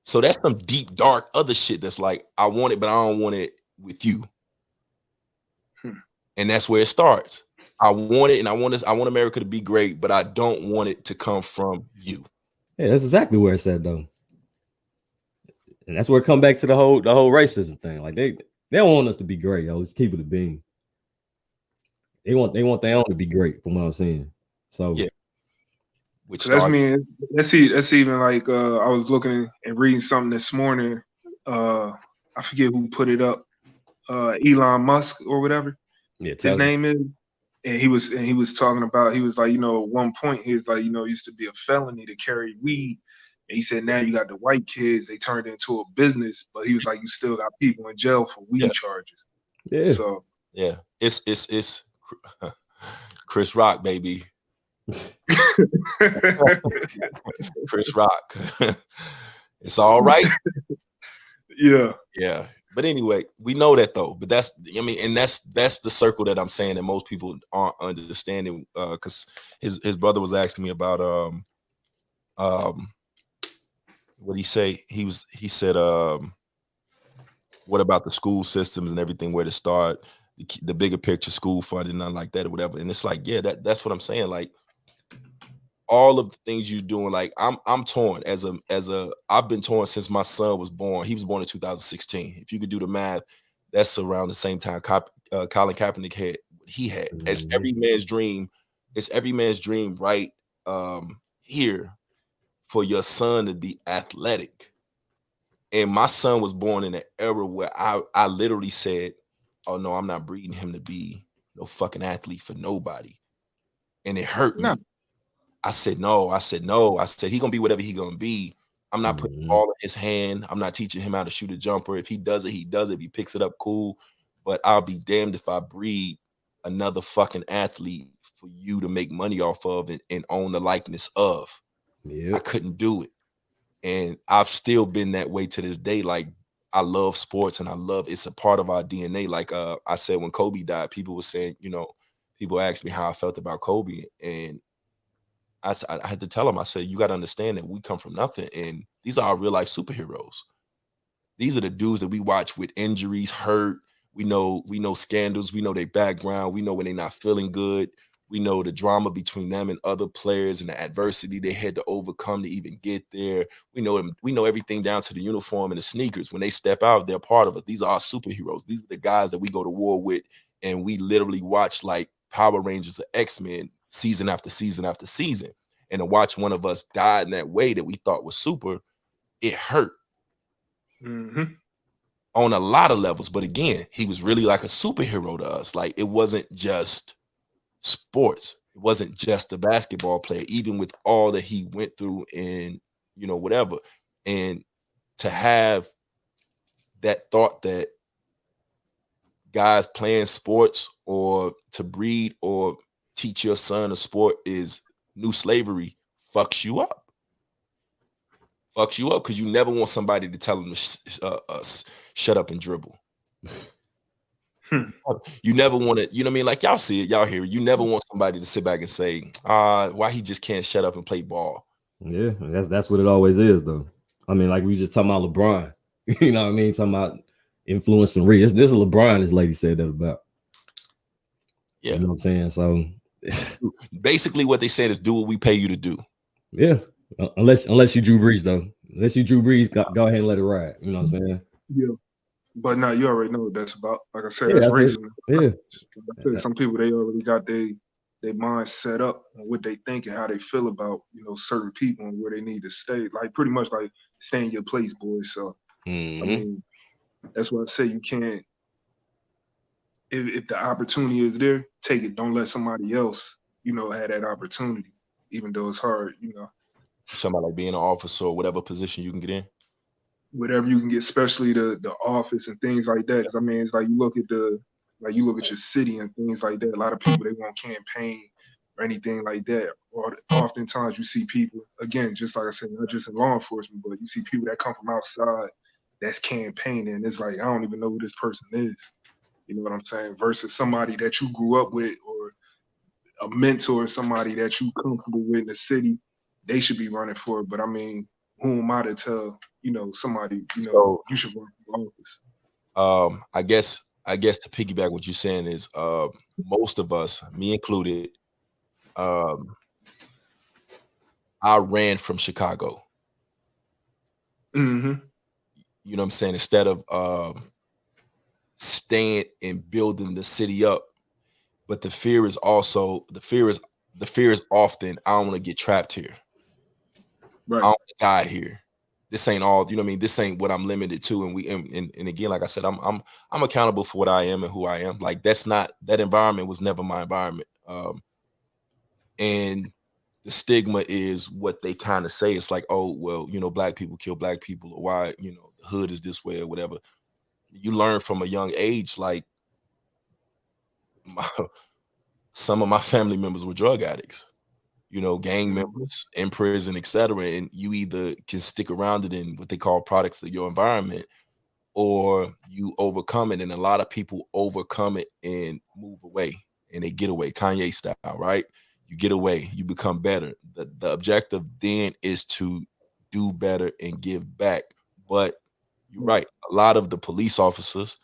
So that's some deep, dark other shit that's like, I want it, but I don't want it with you. And that's where it starts. I want it, and I want America to be great, but I don't want it to come from you. Yeah, that's exactly where it's at though. And that's where it come back to the whole racism thing. Like they don't want us to be great, yo. Let's keep it a bean. They want their own to be great, from what I'm saying. So yeah. Which so that's started. me. That's even like I was looking and reading something this morning. I forget who put it up. Elon Musk or whatever yeah, his Tesla. name is. And he was talking about, he was like, at one point he was like, it used to be a felony to carry weed. And he said now you got the white kids, they turned it into a business, but he was like, you still got people in jail for Yeah. weed charges. Yeah. So yeah, it's Chris Rock, baby. Chris Rock. It's all right. Yeah. Yeah. But anyway, we know that though. But that's the circle that I'm saying that most people aren't understanding. Because his brother was asking me about what he say? He said what about the school systems and everything, where to start, the bigger picture, school funding, nothing like that or whatever. And it's like, yeah, that's what I'm saying. Like all of the things you're doing, like I'm torn as a I've been torn since my son was born. He was born in 2016. If you could do the math, that's around the same time Colin Kaepernick had. It's every man's dream. It's every man's dream, right? Here for your son to be athletic. And my son was born in an era where I literally said, "Oh no, I'm not breeding him to be no fucking athlete for nobody," and it hurt me. No. I said no. I said no. I said he gonna be whatever he gonna be. I'm not putting the ball in his hand. I'm not teaching him how to shoot a jumper. If he does it, he does it. If he picks it up, cool. But I'll be damned if I breed another fucking athlete for you to make money off of and own the likeness of. I couldn't do it. And I've still been that way to this day. Like I love sports and it's a part of our DNA. Like I said, when Kobe died, people were saying, people asked me how I felt about Kobe. And I had to tell them, I said, you got to understand that we come from nothing. And these are our real life superheroes. These are the dudes that we watch with injuries, hurt. We know scandals. We know their background. We know when they're not feeling good. We know the drama between them and other players and the adversity they had to overcome to even get there. We know them. We know everything down to the uniform and the sneakers. When they step out, they're part of us. These are our superheroes. These are the guys that we go to war with, and we literally watch like Power Rangers or X-Men season after season after season. And to watch one of us die in that way that we thought was super, it hurt. On a lot of levels. But again, he was really like a superhero to us. Like it wasn't just sports. It wasn't just a basketball player, even with all that he went through and, whatever. And to have that thought that guys playing sports or to breed or teach your son a sport is new slavery fucks you up. Fucks you up because you never want somebody to tell them to shut up and dribble. You never want to, you know what I mean? Like y'all see it, y'all hear it. You never want somebody to sit back and say, why he just can't shut up and play ball. Yeah, that's what it always is, though. I mean, like we just talking about LeBron. You know what I mean? Talking about influencing Reed. This is LeBron, this lady said that about. Yeah. You know what I'm saying? So basically what they said is do what we pay you to do. Yeah. Unless you Drew Brees, though. Unless you Drew Brees, go ahead and let it ride. You know what I'm saying? Yeah. But no, you already know what that's about. Like I said, Yeah, that's racism. Yeah. Like I said, some people, they already got their mind set up on what they think and how they feel about, certain people and where they need to stay. Like pretty much like stay in your place, boys. So I mean, that's why I say you can't, if the opportunity is there, take it. Don't let somebody else, have that opportunity, even though it's hard, You talking about like being an officer or whatever position you can get in? Whatever you can get, especially the office and things like that. Because I mean, it's like you look at your city and things like that. A lot of people, they won't campaign or anything like that. Or oftentimes you see people, again, just like I said, not just in law enforcement, but you see people that come from outside that's campaigning. It's like I don't even know who this person is. You know what I'm saying? Versus somebody that you grew up with or a mentor, somebody that you comfortable with in the city, they should be running for it. But I mean, who am I to tell, somebody, So, you should run for office? I guess to piggyback what you're saying is most of us, me included, um, I ran from Chicago. Mm-hmm. You know what I'm saying? Instead of staying and building the city up. But the fear is often I don't want to get trapped here. Right. I don't want to die here. This ain't all, you know what I mean? This ain't what I'm limited to. And again, like I said, I'm accountable for what I am and who I am. Like that environment was never my environment. And the stigma is what they kind of say. It's like, oh, well, black people kill black people, or why, the hood is this way or whatever. You learn from a young age, like some of my family members were drug addicts, gang members in prison, etc. And you either can stick around it in what they call products of your environment, or you overcome it. And a lot of people overcome it and move away, and they get away, Kanye style, right? You get away, you become better. The objective then is to do better and give back. But you're right, a lot of the police officers,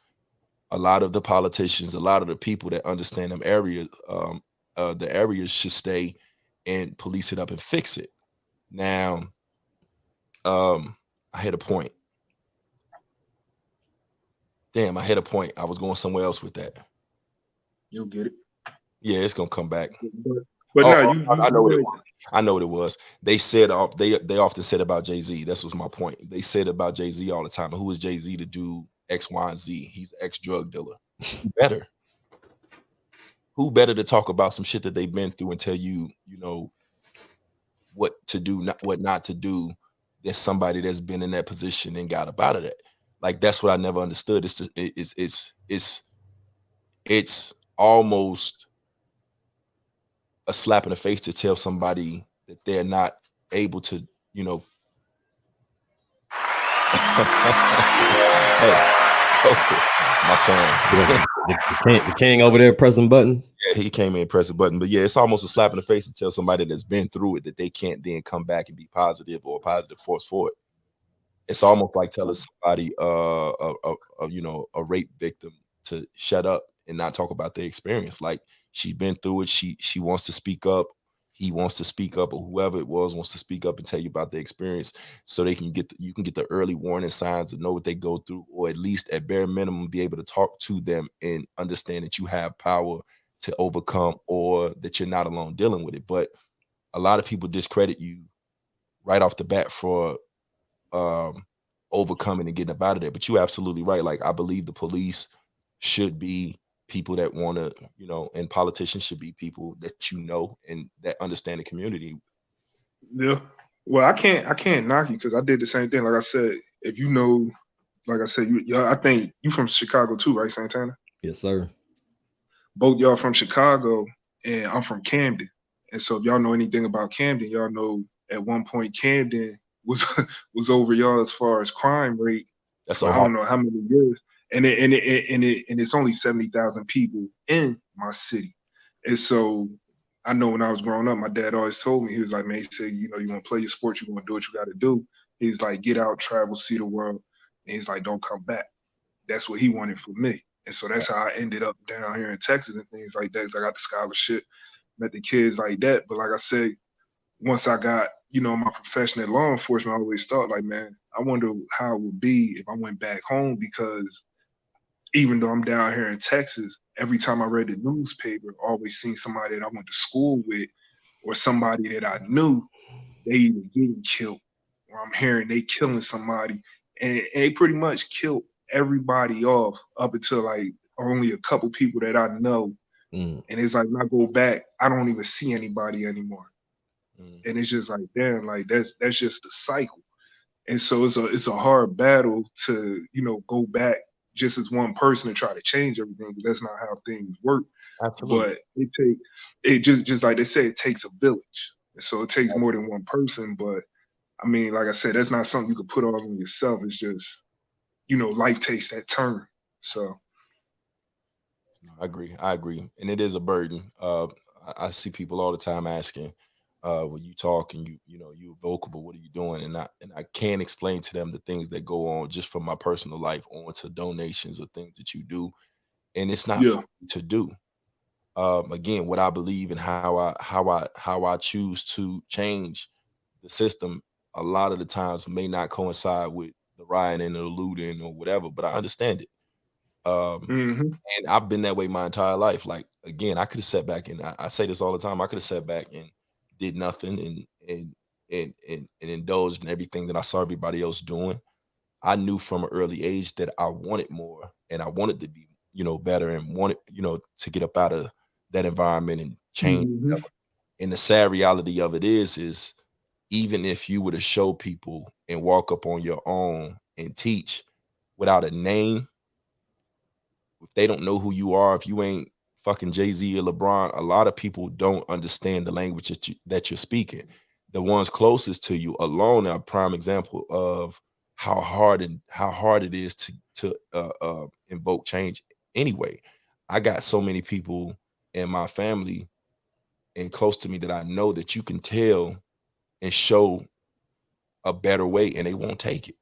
a lot of the politicians, a lot of the people that understand them areas, the areas should stay and police it up and fix it. Now, I hit a point. Damn, I hit a point. I was going somewhere else with that. You'll get it. Yeah, it's gonna come back. But Oh, no, I know what it you was. I know what it was. They said they often said about Jay-Z. This was my point. They said about Jay-Z all the time. Who is Jay-Z to do X, Y, and Z? He's an ex-drug dealer. Who better? Who better to talk about some shit that they've been through and tell you, what to do, what not to do, than somebody that's been in that position and got up out of that. Like that's what I never understood. It's almost a slap in the face to tell somebody that they're not able to, hey, my son. The king over there pressing buttons. Yeah, he came in and pressed a button. But yeah, it's almost a slap in the face to tell somebody that's been through it that they can't then come back and be positive or a positive force for it. It's almost like telling somebody, a rape victim to shut up and not talk about their experience. Like she's been through it. She wants to speak up. He wants to speak up, or whoever it was wants to speak up and tell you about their experience, so they can you can get the early warning signs to know what they go through, or at least at bare minimum be able to talk to them and understand that you have power to overcome, or that you're not alone dealing with it. But a lot of people discredit you right off the bat for overcoming and getting up out of there. But you're absolutely right. Like I believe the police should be people that want to, and politicians should be people that and that understand the community. Yeah. Well, I can't knock you because I did the same thing. Like I said, if you know, like I said, I think you from Chicago too, right, Santana? Yes, sir. Both y'all from Chicago, and I'm from Camden. And so if y'all know anything about Camden, y'all know at one point Camden was was over y'all as far as crime rate That's for so I hard. don't know how many years. And it's only 70,000 people in my city. And so I know when I was growing up, my dad always told me, he was like, man, he said, you want to play your sport, you want to do what you got to do. He's like, get out, travel, see the world. And he's like, don't come back. That's what he wanted for me. And so that's how I ended up down here in Texas and things like that. 'Cause I got the scholarship, met the kids like that. But like I said, once I got, my profession at law enforcement, I always thought like, man, I wonder how it would be if I went back home because even though I'm down here in Texas, every time I read the newspaper, I always seen somebody that I went to school with or somebody that I knew, they either getting killed or I'm hearing they killing somebody. And they pretty much killed everybody off up until like only a couple people that I know. Mm. And it's like when I go back, I don't even see anybody anymore. Mm. And it's just like, damn, like that's just the cycle. And so it's a hard battle to, go back just as one person and try to change everything because that's not how things work. Absolutely. But it just like they say, it takes a village. And so it takes more than one person. But I mean, like I said, that's not something you could put all on yourself. It's just, life takes that turn. So I agree. And it is a burden. I see people all the time asking, when you talk and you're vocal, what are you doing? And I can't explain to them the things that go on just from my personal life on to donations or things that you do, and it's not for Yeah. me to do. Again, what I believe and how I choose to change the system a lot of the times may not coincide with the rioting or the looting or whatever, but I understand it. Um, Hmm. and I've been that way my entire life. Like again, I could have sat back and I say this all the time. I could have sat back and did nothing and indulged in everything that I saw everybody else doing. I knew from an early age that I wanted more and I wanted to be, better and wanted, to get up out of that environment and change. Hmm. And the sad reality of it is even if you were to show people and walk up on your own and teach without a name, if they don't know who you are, if you ain't fucking Jay-Z or LeBron, a lot of people don't understand the language that you're speaking. The ones closest to you alone are a prime example of how hard it is to invoke change anyway. I got so many people in my family and close to me that I know that you can tell and show a better way and they won't take it.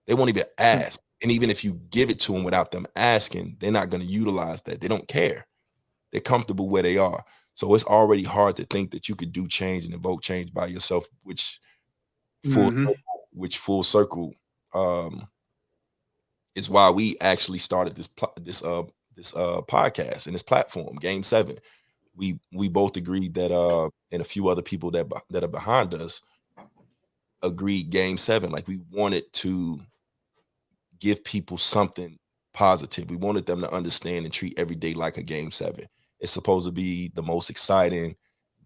They won't even ask. And even if you give it to them without them asking, they're not going to utilize that. They don't care. They're comfortable where they are. So it's already hard to think that you could do change and evoke change by yourself, full Hmm. full circle um is why we actually started this podcast and this platform, Game 7. We both agreed that and a few other people that are behind us agreed Game 7. Like we wanted to give people something positive. We wanted them to understand and treat every day like a Game 7. It's supposed to be the most exciting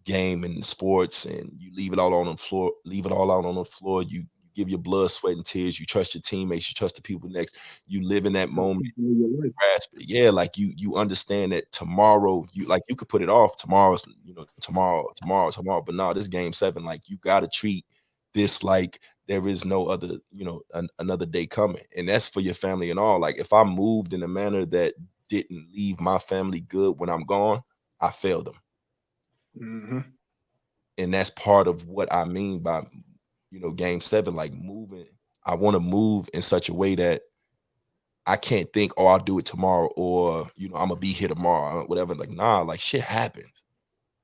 game in sports, and you leave it all on the floor, leave it all out on the floor. You give your blood, sweat, and tears. You trust your teammates, you trust the people next. You live in that Help moment, people in your life. grasp it. Yeah, like you understand that tomorrow, you could put it off. Tomorrow's, tomorrow. But no, this Game 7, like you gotta treat this like there is no other, another day coming. And that's for your family and all. Like if I moved in a manner that didn't leave my family good when I'm gone, I failed them. Hmm. And that's part of what I mean by, Game 7, like moving. I want to move in such a way that I can't think, oh, I'll do it tomorrow, or I'm gonna be here tomorrow, or whatever. Like, nah, like shit happens.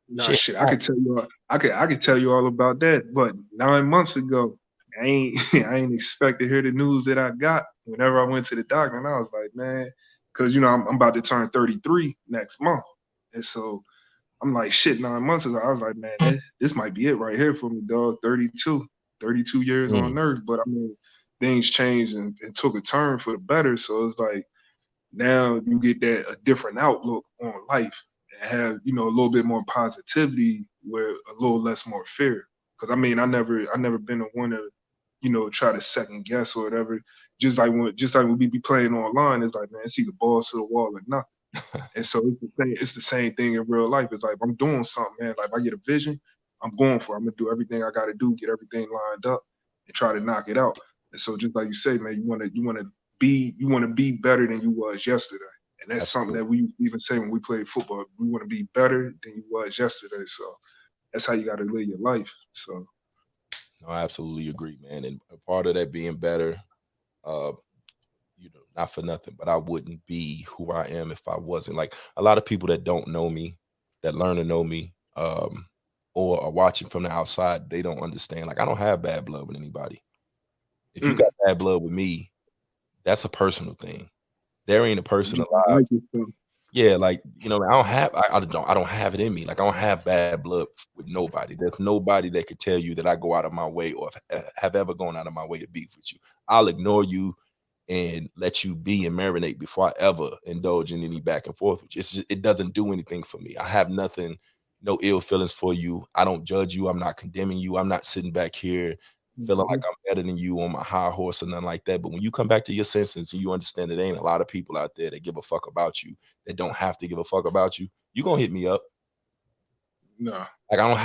Nah, Shit shit. I could happens. tell you. I could tell you all about that. But 9 months ago, I ain't I ain't expect to hear the news that I got. Whenever I went to the doctor, and I was like, man, because I'm about to turn 33 next month, and so I'm like, shit. 9 months ago, I was like, man, this might be it right here for me, dog. 32 years on Mm. earth. But I mean, things changed and took a turn for the better. So it's like now you get that a different outlook on life and have a little bit more positivity where a little less more fear. Because I mean, I never been a one to try to second guess or whatever. Just like when we be playing online, it's like, man, it's either balls to the wall or nothing. And so it's the same thing in real life. It's like if I'm doing something, man, like if I get a vision, I'm going for it. I'm gonna do everything I gotta do, get everything lined up and try to knock it out. And so just like you say, man, you wanna be better than you was yesterday. And that's something Absolutely. that we even say when we play football. We want to be better than you was yesterday. So that's how you gotta live your life. So No, I absolutely agree, man. And a part of that being better, uh, not for nothing, but I wouldn't be who I am if I wasn't. Like a lot of people that don't know me, that learn to know me, or are watching from the outside, they don't understand. Like I don't have bad blood with anybody. If you got mm, bad blood with me, that's a personal thing. There ain't a person you just alive. like yourself. Yeah, like I don't have it in me. Like I don't have bad blood with nobody. There's nobody that could tell you that I go out of my way or have ever gone out of my way to beef with you. I'll ignore you and let you be and marinate before I ever indulge in any back and forth with you. It doesn't do anything for me. I have nothing, no ill feelings for you. I don't judge you. I'm not condemning you. I'm not sitting back here feeling like Mhm. I'm better than you on my high horse or nothing like that. But when you come back to your senses and you understand that there ain't a lot of people out there that give a fuck about you, that don't have to give a fuck about you, you gonna hit me up. No. Like I don't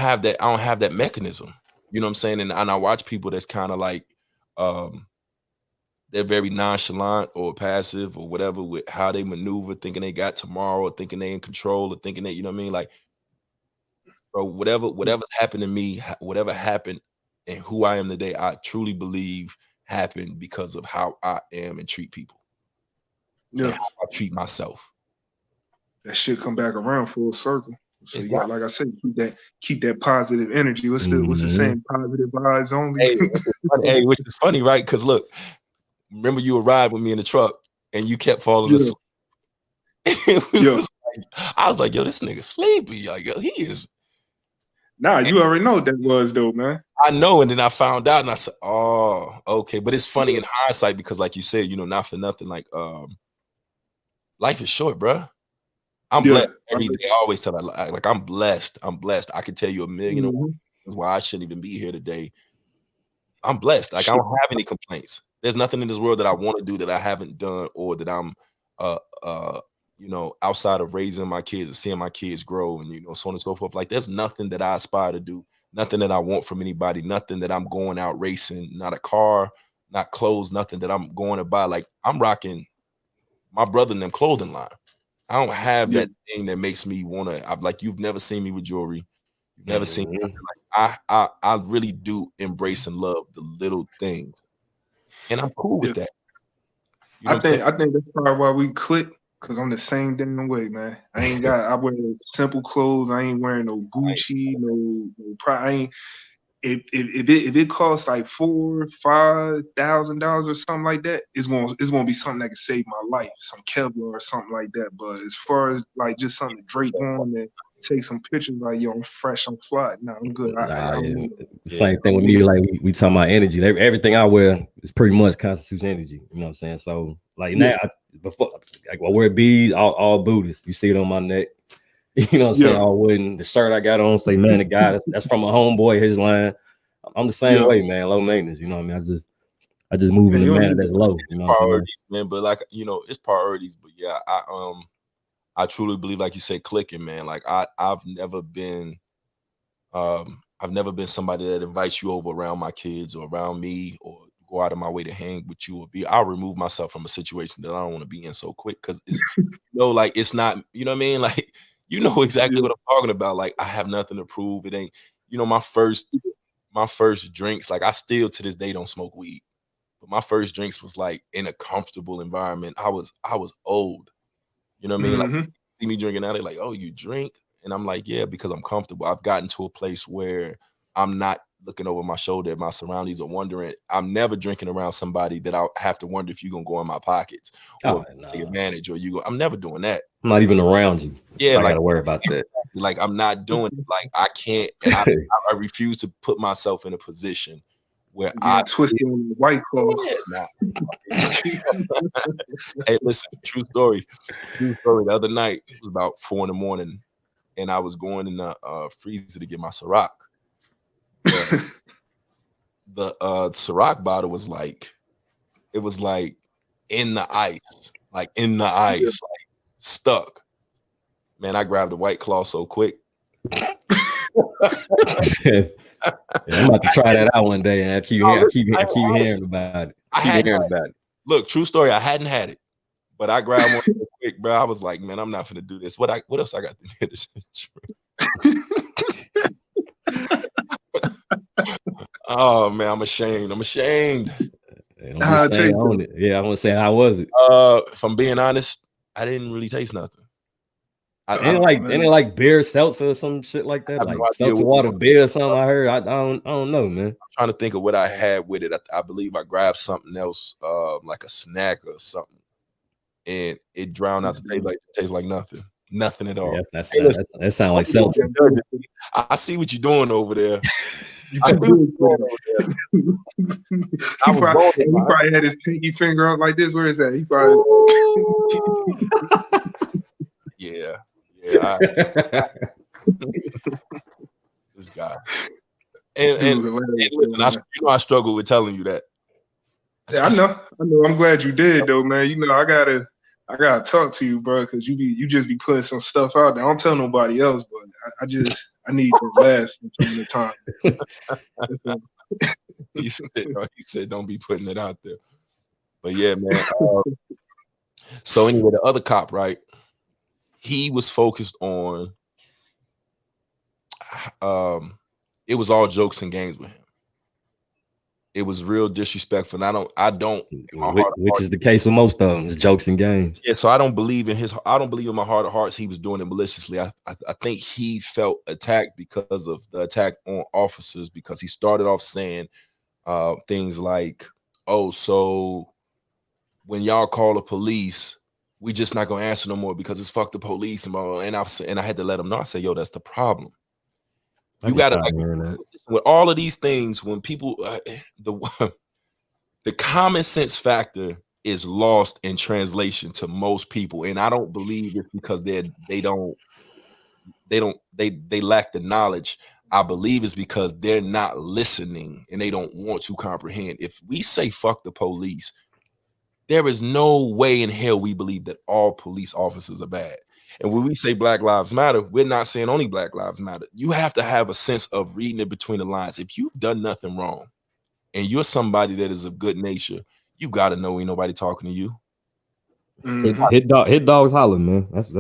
have that mechanism. You know what I'm saying? And I watch people that's kind of like um they're very nonchalant or passive or whatever with how they maneuver, thinking they got tomorrow, or thinking they in control, or thinking that, you know what I mean? Like bro, whatever's happened to me, whatever happened and who I am today, I truly believe happened because of how I am and treat people and Yeah, how I treat myself. that shit come back around full circle. So It's you got got, like I said, keep that positive energy. What's the Mhm. saying? Positive vibes only. which is funny, right? Because look, remember you arrived with me in the truck and you kept falling Yeah, asleep. We yeah. was I was like, yo, this nigga sleepy. Like, yo, he is. Nah, And you already know what that was though, man. I know, and then I found out, and I said, oh, okay. But it's funny Yeah, in hindsight because, like you said, not for nothing. Like, life is short, bro. I'm yeah. blessed every day. I always tell that, like, I'm blessed. I'm blessed. I can tell you a million Mm-hmm. reasons why I shouldn't even be here today. I'm blessed. Like, I Shit. don't have any complaints. There's nothing in this world that I want to do that I haven't done or that I'm, uh, uh, outside of raising my kids and seeing my kids grow and, so on and so forth. Like, there's nothing that I aspire to do, nothing that I want from anybody, nothing that I'm going out racing, not a car, not clothes, nothing that I'm going to buy. Like, I'm rocking my brother and them clothing line. I don't have Yeah. that thing that makes me want to. I'm like, you've never seen me with jewelry. You've never seen. Mhm. I really do embrace and love the little things, and I'm cool Yeah. with that. You know what I'm saying? I think that's probably why we click. Cause I'm the same damn way, man. I wear simple clothes. I ain't wearing no I Gucci, no I ain't if it costs like $4,000-5,000 or something like that, it's gonna be something that can save my life, some Kevlar or something like that. But as far as like just something to drape on and take some pictures, like yo, I'm fresh, I'm fly. Nah, I'm good. Nah, I yeah. don't need yeah, Same I thing don't with need me. it. Like we talking about energy. Everything I wear is pretty much constitutes energy. You know what I'm saying? So like Yeah, now, before like I wear beads, all Buddhist. You see it on my neck. You know what I'm saying? yeah, All wooden. The shirt I got on say man of God. That's from a homeboy. His line. I'm the same yeah. way, man. Low maintenance. You know what I mean? I just move Man, in a you don't manner need that's low. You know what I'm saying? priorities, man. But like, it's priorities. But yeah, I truly believe, like you say, clicking, man. Like I've never been somebody that invites you over around my kids or around me or go out of my way to hang with you or I'll remove myself from a situation that I don't want to be in so quick because it's like it's not, you know what I mean? Like, exactly yeah. what I'm talking about. Like, I have nothing to prove. It ain't, my first drinks, like I still to this day don't smoke weed. But my first drinks was like in a comfortable environment. I was old. You know what I mean? Like, Mm-hmm. see me drinking now, they're like, "Oh, you drink?" And I'm like, "Yeah," because I'm comfortable. I've gotten to a place where I'm not looking over my shoulder at my surroundings or wondering. I'm never drinking around somebody that I'll have to wonder if you're gonna go in my pockets or Oh take no, advantage or you go. I'm never doing that. I'm not even around you. Yeah, So I got like to worry about that. I'm not doing it. Like I can't, and I refuse to put myself in a position where I Getting twisted on the white claw. yeah, nah. Hey, listen, true story. True story. The other night, it was about 4 in the morning, and I was going in the freezer to get my Ciroc. The Ciroc bottle was like, it was like in the ice, Yeah. like stuck. Man, I grabbed the White Claw so quick. Yeah, I'm about to try that out one day, and No, listen, I keep hearing about it. I Keep hadn't hearing had about it. look, true story, I hadn't had it, but I grabbed one so quick, bro. I was like, man, I'm not gonna do this. What else I got to get this? Oh man, I'm ashamed. I'm ashamed. Hey, don't be I'll tell saying you on though. it. Yeah, I want to say how was it? If I'm being honest, I didn't really taste nothing. I Ain't it don't Oh like man. beer seltzer or some shit like that? have no Like idea seltzer what it water was. beer or something. I heard. I don't know, man. I'm trying to think of what I had with it. I believe I grabbed something else, like a snack or something, and it drowned out This the taste. Like it tastes like nothing, nothing at Yeah, all. that's Hey, listen, that sound like don't be seltzer. judging me. I see what you're doing over there. You I too see what big you're for doing that. over there. I was rolling, He man. probably had his pinky finger up like this. Where is that? He probably Ooh. Yeah, yeah. This guy, and dude hilarious though, listen, man. I struggle with telling you that. Yeah, I know. I know. I'm glad you did though, man. I gotta talk to you, bro, because you just be putting some stuff out there. I don't tell nobody else, but I need to laugh from time to time. That's all. He said, "Don't be putting it out there." But yeah, man. So anyway, the other cop, right? He was focused on it was all jokes and games with him. It was real disrespectful. And I don't in my heart of which hearts, is the case with most of them. It's jokes and games. yeah, so I don't believe in my heart of hearts he was doing it maliciously. I think he felt attacked because of the attack on officers, because he started off saying things like, oh, so when y'all call the police, we just not gonna answer no more because it's fuck the police. And I had to let him know. I said, yo, that's the problem. You gotta, like, with all of these things, when people the common sense factor is lost in translation to most people, and I don't believe it's because they lack the knowledge. I believe it's because they're not listening and they don't want to comprehend. If we say fuck the police, there is no way in hell we believe that all police officers are bad. And when we say Black Lives Matter, we're not saying only Black Lives Matter. You have to have a sense of reading it between the lines. If you've done nothing wrong and you're somebody that is of good nature, you got to know ain't nobody talking to you. Hit dogs hollering, man. That's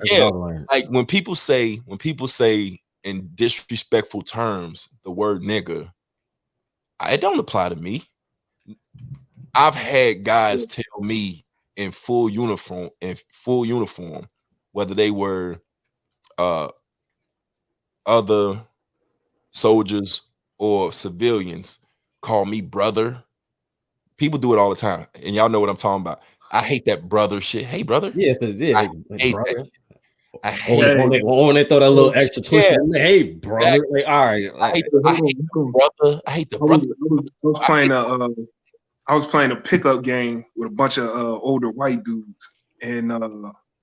yeah. Like when people say in disrespectful terms the word nigger, it don't apply to me. I've had guys tell me in full uniform, whether they were other soldiers or civilians, call me brother. People do it all the time, and y'all know what I'm talking about. I hate that brother shit. Hey, brother. Yeah, I hate brother. that. I hate when they throw that little extra twist. Yeah. Hey, brother. Like, all right. I hate the brother. I hate the brother. I was playing a pickup game with a bunch of older white dudes, and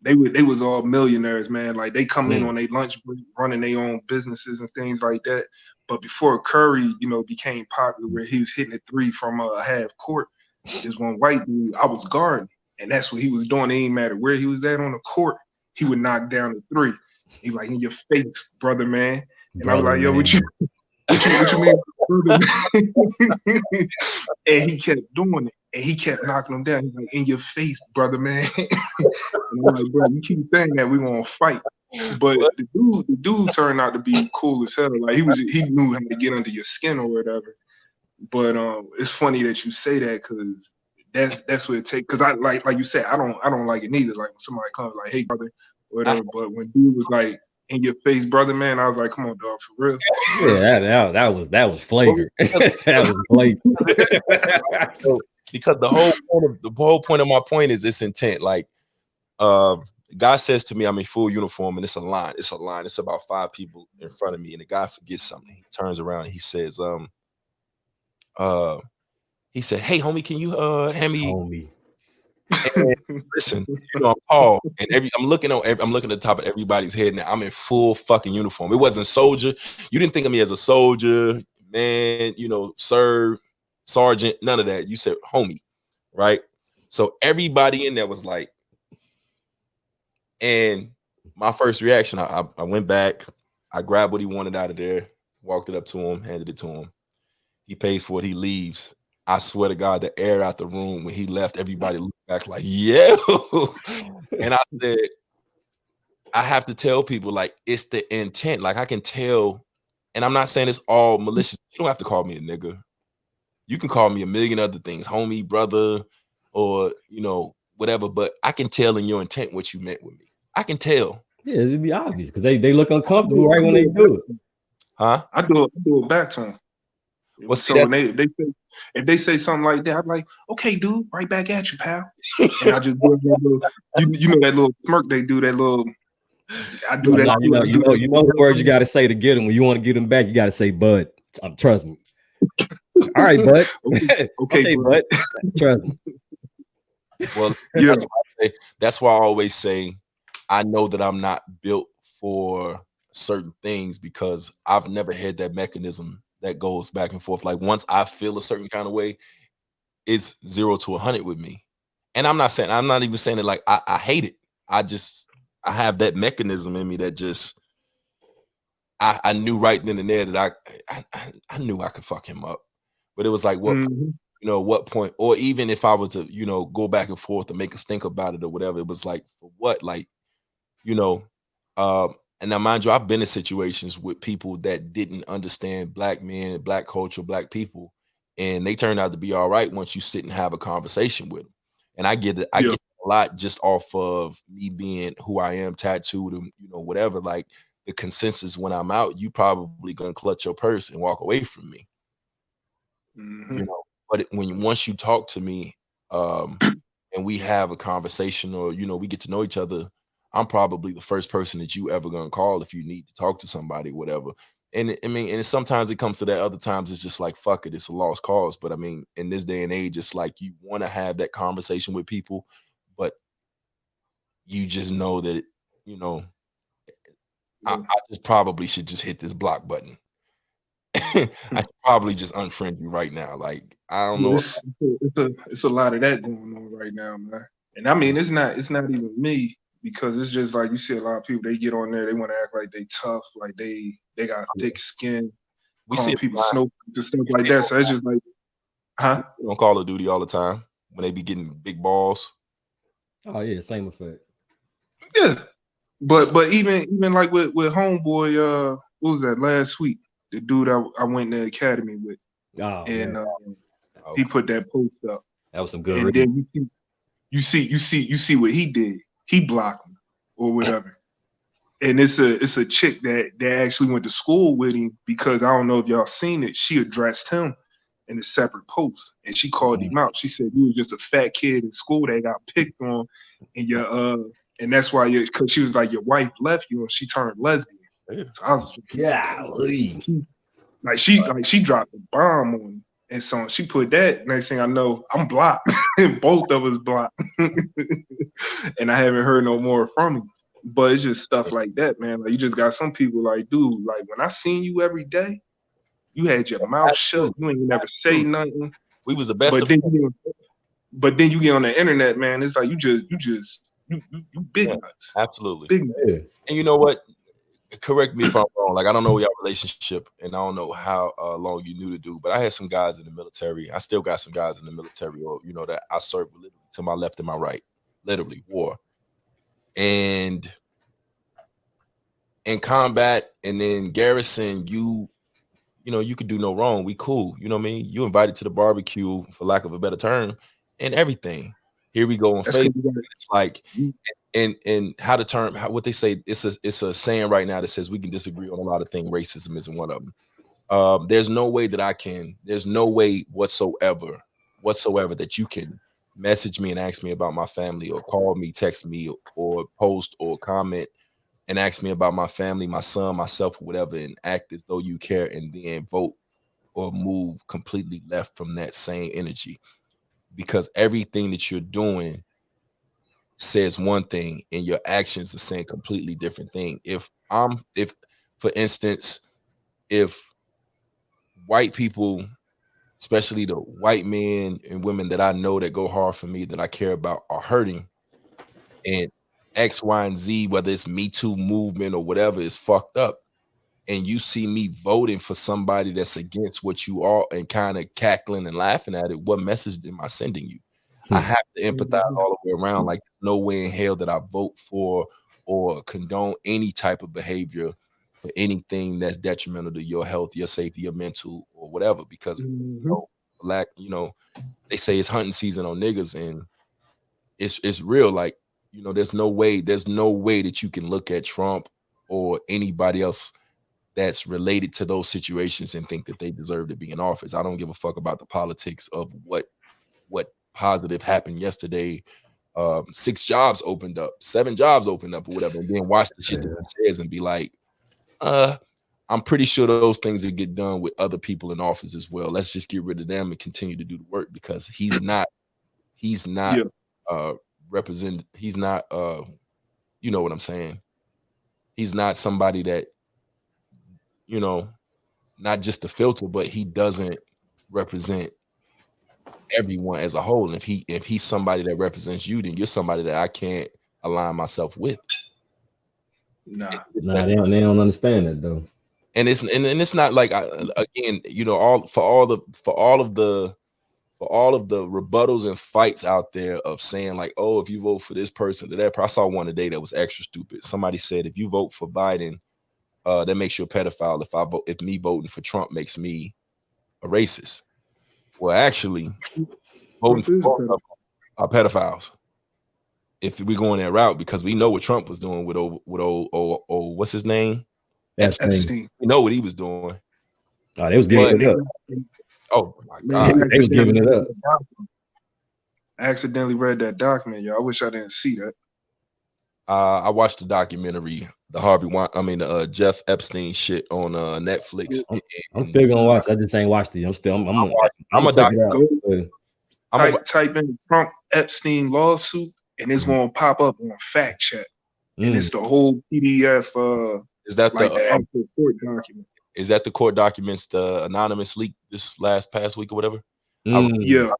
they was all millionaires, man. Like they come in on their lunch break, running their own businesses and things like that. But before Curry, became popular, where he was hitting a three from half court, this one white dude, I was guarding, and that's what he was doing. It ain't matter where he was at on the court, he would knock down a three. He like, in your face, brother, man. And I was like, yo, what you mean, brother, man? And he kept doing it, and he kept knocking him down. He's like, in your face, brother, man. And I'm like, bro, you keep saying that, we gonna fight. But the dude turned out to be cool as hell. Like he knew how to get under your skin or whatever. But it's funny that you say that, because that's what it takes. Because I like you said, I don't like it neither. Like when somebody comes like, hey, brother, or whatever. But when dude was like, in your face, brother, man, I was like, come on, dog, for real. Yeah, that was flagrant. That was blatant. Because the whole point of my point is this intent. Like, guy says to me, I'm in full uniform, and it's a line. It's about 5 people in front of me, and the guy forgets something. He turns around and he says, he said, hey, homie, can you hand me? Homie. And listen, I'm tall, and I'm looking at the top of everybody's head now. I'm in full fucking uniform. It wasn't soldier. You didn't think of me as a soldier, man, sir, sergeant, none of that. You said homie, right? So everybody in there was like, and my first reaction, I went back, I grabbed what he wanted out of there, walked it up to him, handed it to him. He pays for it, he leaves. I swear to God, the air out the room when he left, everybody looked back like, yeah. And I said, I have to tell people, like, it's the intent. Like, I can tell, and I'm not saying it's all malicious. You don't have to call me a nigga. You can call me a million other things, homie, brother, or, whatever. But I can tell in your intent what you meant with me. I can tell. Yeah, it'd be obvious because they look uncomfortable right when they do it. Huh? I do it back to them. Well, so when if they say something like that, I'm like, okay, dude, right back at you, pal. And I just do that little, that little smirk they do, that little. I do that. You know the words you got to say to get them. When you want to get them back, you got to say, "Bud, trust me." All right, bud. Okay, bud. Trust me. Well, that's why I always say, I know that I'm not built for certain things because I've never had that mechanism that goes back and forth. Like once I feel a certain kind of way, it's 0 to 100 with me. And I'm not even saying it like I hate it. I have that mechanism in me that just I knew right then and there that I knew I could fuck him up. But it was like what point, or even if I was to, go back and forth and make us think about it or whatever, it was like, for what? Like, And now, mind you, I've been in situations with people that didn't understand black men, black culture, black people, and they turned out to be all right once you sit and have a conversation with them. And I get it. I Yeah. get a lot just off of me being who I am, tattooed, and whatever. Like the consensus when I'm out, you probably gonna clutch your purse and walk away from me. Mm-hmm. But once you talk to me, um, and we have a conversation, or we get to know each other, I'm probably the first person that you ever gonna call if you need to talk to somebody, whatever. And I mean, and sometimes it comes to that. Other times it's just like fuck it, it's a lost cause. But I mean, in this day and age, it's like you want to have that conversation with people, but you just know that you know Yeah. I just probably should just hit this block button. I should probably just unfriend you right now. Like I don't Yeah, know. it's a lot of that going on right now, man. And I mean, it's not even me because it's just like you see a lot of people. They get on there, they want to act like they tough, like they got thick skin, We see calling it people online. snowflakes and stuff We like see it that. So it's just like, huh? on Call of Duty all the time when they be getting big balls. Oh yeah, same effect. Yeah. But even like with homeboy, what was that last week? The dude I went to the academy with, Oh and man, he Okay. put that post up, that was some good and reading. then you see what he did. He blocked him or whatever. And it's a chick that actually went to school with him because I don't know if y'all seen it. She addressed him in a separate post, and she called him out. She said you was just a fat kid in school that got picked on, and and that's why because she was like your wife left you and she turned lesbian. Yeah. So I was Golly. she dropped a bomb on him. And so she put that. Next thing I know, I'm blocked. Both of us blocked, and I haven't heard no more from him. But it's just stuff like that, man. Like you just got some people like, dude, like when I seen you every day, you had your mouth shut. Absolutely. You ain't never say Absolutely. nothing. We was the best But of then friends. you get on the internet, man. It's like you big Yeah, nuts, absolutely. big nuts. Yeah. And you know what? Correct me if I'm wrong. Like I don't know your relationship, and I don't know how long you knew the dude. But I had some guys in the military. I still got some guys in the military, or that I served with literally to my left and my right, literally war. And in combat, and then garrison, you could do no wrong. We cool. You know what I mean? You invited to the barbecue, for lack of a better term, and everything. Here we go on That's because Facebook. It's like, and how the term, what they say, it's a saying right now that says we can disagree on a lot of things. Racism isn't one of them. There's no way that there's no way whatsoever that you can message me and ask me about my family, or call me, text me, or post or comment and ask me about my family, my son, myself, or whatever, and act as though you care, and then vote or move completely left from that same energy, because everything that you're doing says one thing and your actions are saying completely different thing. If for instance, if white people, especially the white men and women that I know that go hard for me, that I care about, are hurting, and X, Y, and Z, whether it's Me Too movement or whatever, is fucked up, and you see me voting for somebody that's against what you are and kind of cackling and laughing at it, what message am I sending you? I have to empathize Mhm. all the way around. Like, no way in hell that I vote for or condone any type of behavior for anything that's detrimental to your health, your safety, your mental, or whatever. Because Mhm. black, they say it's hunting season on niggas, and it's real. Like, there's no way that you can look at Trump or anybody else that's related to those situations and think that they deserve to be in office. I don't give a fuck about the politics of what positive happened yesterday. 6 jobs opened up, 7 jobs opened up, or whatever, and then watch the shit that he says and be like, I'm pretty sure those things that get done with other people in office as well. Let's just get rid of them and continue to do the work, because he's not Yeah. uh he's not you know what I'm saying. He's not somebody that, you know, not just the filter, but he doesn't represent everyone as a whole. And if he's somebody that represents you, then you're somebody that I can't align myself with. Nah. It's Nah, that, they don't understand that though. and it's not like again, all of the for all of the rebuttals and fights out there of saying like, oh, if you vote for this person, to that person. I saw one today that was extra stupid. Somebody said if you vote for Biden, that makes you a pedophile. If me voting for Trump makes me a racist. Well, actually, voting for both are pedophiles. If we go in that route, because we know what Trump was doing with what's his name? Epstein. We know what he was doing. Oh, they was giving it up. Oh my God, they was giving it up. I accidentally read that document, yo. I wish I didn't see that. I watched the documentary, the Jeff Epstein shit on Netflix. I'm still gonna watch. I just ain't watched it. I'm gonna check it out. Type in Trump Epstein lawsuit, and it's gonna pop up on fact check, and it's the whole PDF. Is that like the actual court document? Is that the court documents, the anonymous leak this past week or whatever? Yeah,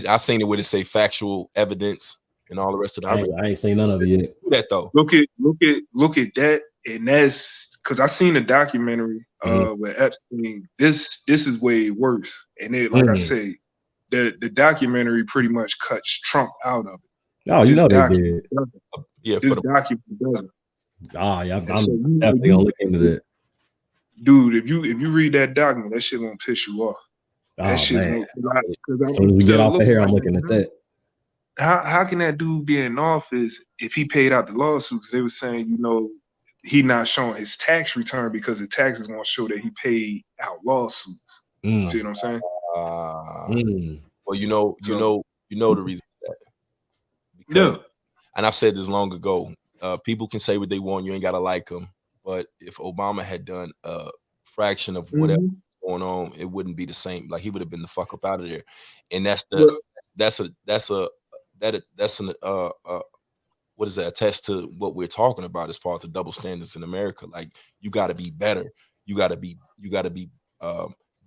I seen it where it say factual evidence and all the rest of that. I ain't seen none of it yet. That though. Look at that, and that's because I seen a documentary with Epstein. This is way worse, and it, like I say, the documentary pretty much cuts Trump out of it. Oh, you know they did. Yeah, this document doesn't. Ah, yeah, I'm definitely gonna look into that. Dude, if you read that document, that shit gonna piss you off. That shit's gonna, as soon as we get off of here, I'm looking at that. How can that dude be in office if he paid out the lawsuits? They were saying, you know, he not showing his tax return because the tax is gonna show that he paid out lawsuits. See what I'm saying? Well, you know the reason for that. Because, and I've said this long ago. People can say what they want. You ain't gotta like them. But if Obama had done a fraction of whatever was going on, it wouldn't be the same. Like he would have been the fuck up out of there. And that's what does that attest to what we're talking about as far as the double standards in America? Like you got to be better. You got to be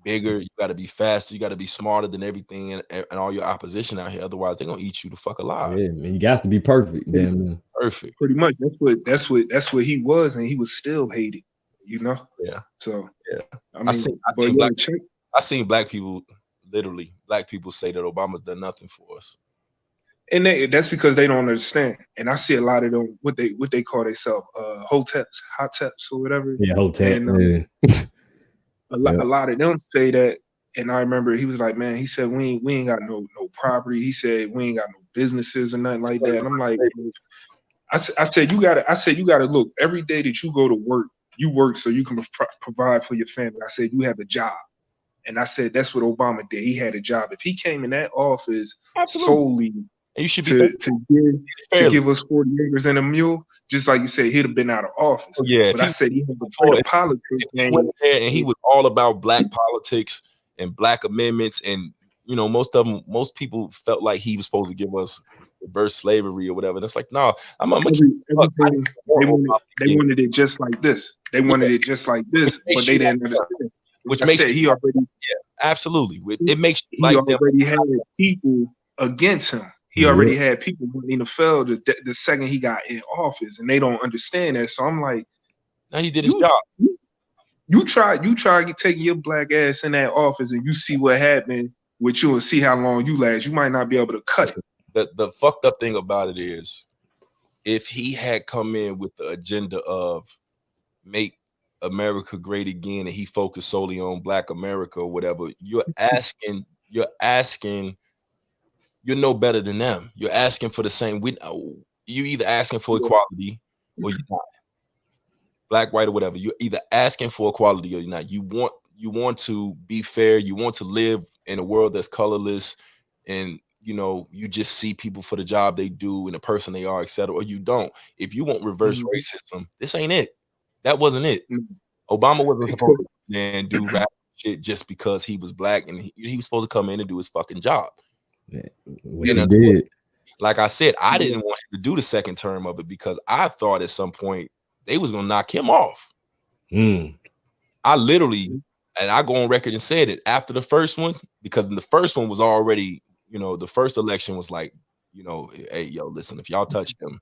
bigger. You got to be faster. You got to be smarter than everything and all your opposition out here. Otherwise, they're gonna eat you the fuck alive. Yeah, man, you got to be perfect. Damn, perfect. Pretty much. That's what he was, and he was still hated. You know. Yeah. So yeah, I mean, I seen black people, literally black people, say that Obama's done nothing for us. And that's because they don't understand. And I see a lot of them what they call themselves hot taps or whatever. Yeah, hotep. And a lot of them say that. And I remember he was like, man, he said we ain't got no property. He said we ain't got no businesses or nothing like that. And I'm like, I said you gotta look every day that you go to work. You work so you can provide for your family. I said you have a job. And I said that's what Obama did. He had a job. If he came in that office solely you should be to give us 40 acres and a mule, just like you said, he'd have been out of office. Oh, yeah, but I said he had the politics. And he was all about black politics and black amendments. And, you know, most people felt like he was supposed to give us reverse slavery or whatever. And it's like, no, I'm everything. They wanted it just like this. They wanted it just like this, but they didn't understand. Which makes he already, absolutely. It makes he already had people against him. He already had people wanting to fail the second he got in office, and they don't understand that. So I'm like, now he did his job. You try taking your black ass in that office, and you see what happened with you, and see how long you last. You might not be able to cut it. The fucked up thing about it is, if he had come in with the agenda of make America great again, and he focused solely on Black America or whatever, you're no better than them. You're asking for the same. You either asking for equality or you're not. Black, white, or whatever. You're either asking for equality or you're not. You want to be fair. You want to live in a world that's colorless, and you know you just see people for the job they do and the person they are, etc. Or you don't. If you want reverse racism, this ain't it. That wasn't it. Obama wasn't supposed to do rap shit just because he was black, and he was supposed to come in and do his fucking job. Which he did. Like I said, I didn't want him to do the second term of it because I thought at some point they was gonna knock him off. I literally, and I go on record and said it after the first one, because the first one was already, you know, the first election was like, you know, hey, yo, listen, if y'all touch him,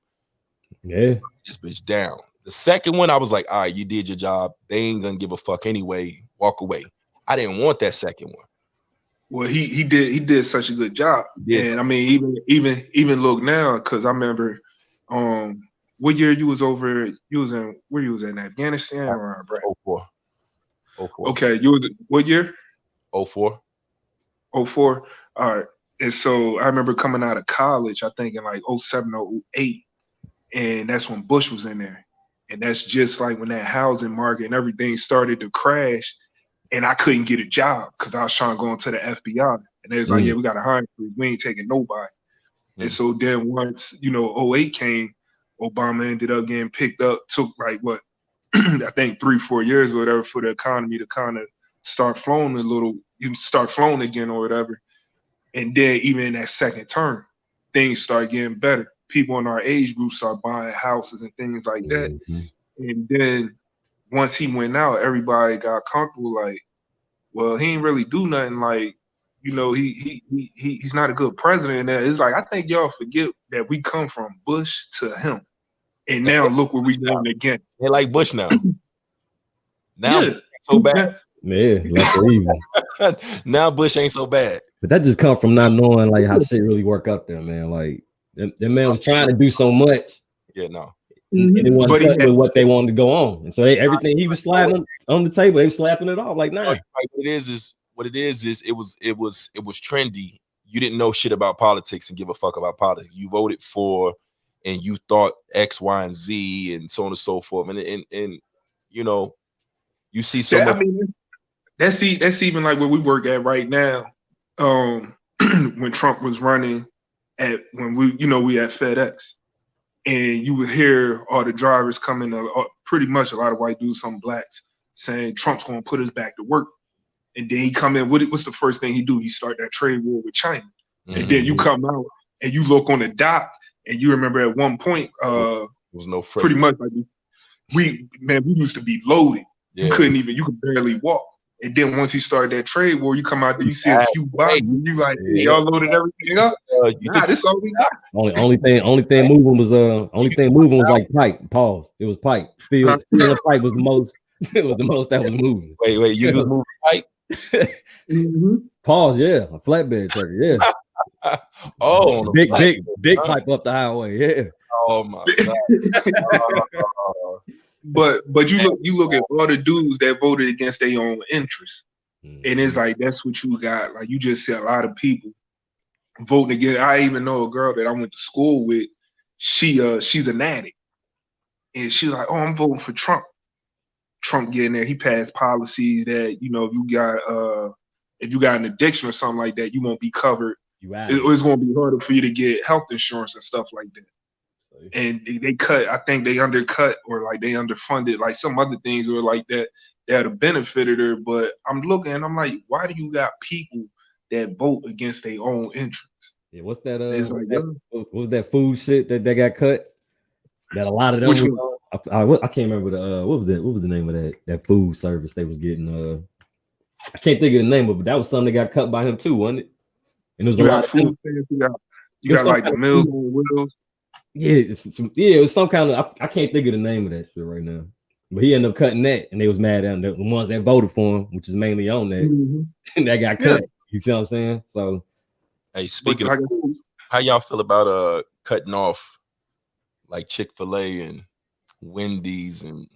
this bitch down. The second one, I was like, all right, you did your job. They ain't gonna give a fuck anyway. Walk away. I didn't want that second one. Well, he did such a good job, and I mean, even look now, because I remember, what year you was over? You was in where you was in Afghanistan or Iraq? 04. 04. Okay, you was what year? 04. 04. All right. And so I remember coming out of college, I think in like 07 or 08, and that's when Bush was in there. And that's just like when that housing market and everything started to crash, and I couldn't get a job because I was trying to go into the FBI. And they was like, yeah, we got a hiring freeze. We ain't taking nobody. And so then once, 08 came, Obama ended up getting picked up, took like what, I think 3-4 years or whatever for the economy to kind of start flowing a little, you start flowing again or whatever. And then even in that second term, things start getting better. People in our age group start buying houses and things like that. And then once he went out, everybody got comfortable. Like, well, he ain't really do nothing. Like, he's not a good president. And it's like I think y'all forget that we come from Bush to him, and now look where we going again. They like Bush now. Now Yeah. so bad. Yeah, like evil. Now Bush ain't so bad. But that just come from not knowing like how shit really work up there, man. Like that man was trying to do so much. Yeah, no. And they wanted to cut with what they wanted to go on. And so everything he was sliding on the table, they were slapping it off like, nah. What it is it was trendy. You didn't know shit about politics and give a fuck about politics. You voted for and you thought X, Y, and Z and so on and so forth. And you see so much. I mean, that's even like where we work at right now. When Trump was running when we at FedEx, and you would hear all the drivers coming, pretty much a lot of white dudes, some blacks, saying Trump's going to put us back to work. And then he come in, what's the first thing he do? He start that trade war with China. And then you come out and you look on the dock, and you remember at one point, there was no freight. pretty much like we used to be loaded. Yeah. You could barely walk. And then once he started that trade war, you come out there, you see a few boxes, and you like, y'all loaded everything up. This all we got. Only thing moving was like pipe. Pause. It was pipe. Still the pipe was the most. It was the most that was moving. Wait, you was moving pipe? Pause. Yeah, a flatbed trucker. Yeah. Big pipe up the highway. Yeah. Oh my god. But you look at all the dudes that voted against their own interests, and it's like that's what you got. Like you just see a lot of people voting against. I even know a girl that I went to school with. She's an addict, and she's like, "Oh, I'm voting for Trump." Trump getting there, he passed policies that if you got an addiction or something like that, you won't be covered. It's going to be harder for you to get health insurance and stuff like that. And they cut, I think they undercut or like they underfunded like some other things or like that have benefited her. But I'm looking and I'm like, why do you got people that vote against their own interests? Yeah, what's that? What was that food shit that got cut? That a lot of them. I can't remember what was the name of that food service they was getting. I can't think of the name of it, but that was something that got cut by him too, wasn't it? And it was a lot of food. You got like the Meals on Wheels. Yeah, it was some kind of. I can't think of the name of that shit right now. But he ended up cutting that, and they was mad at him. The ones that voted for him, which is mainly on that, and that got cut. You see what I'm saying? So, hey, speaking of, how y'all feel about cutting off like Chick-fil-A and Wendy's and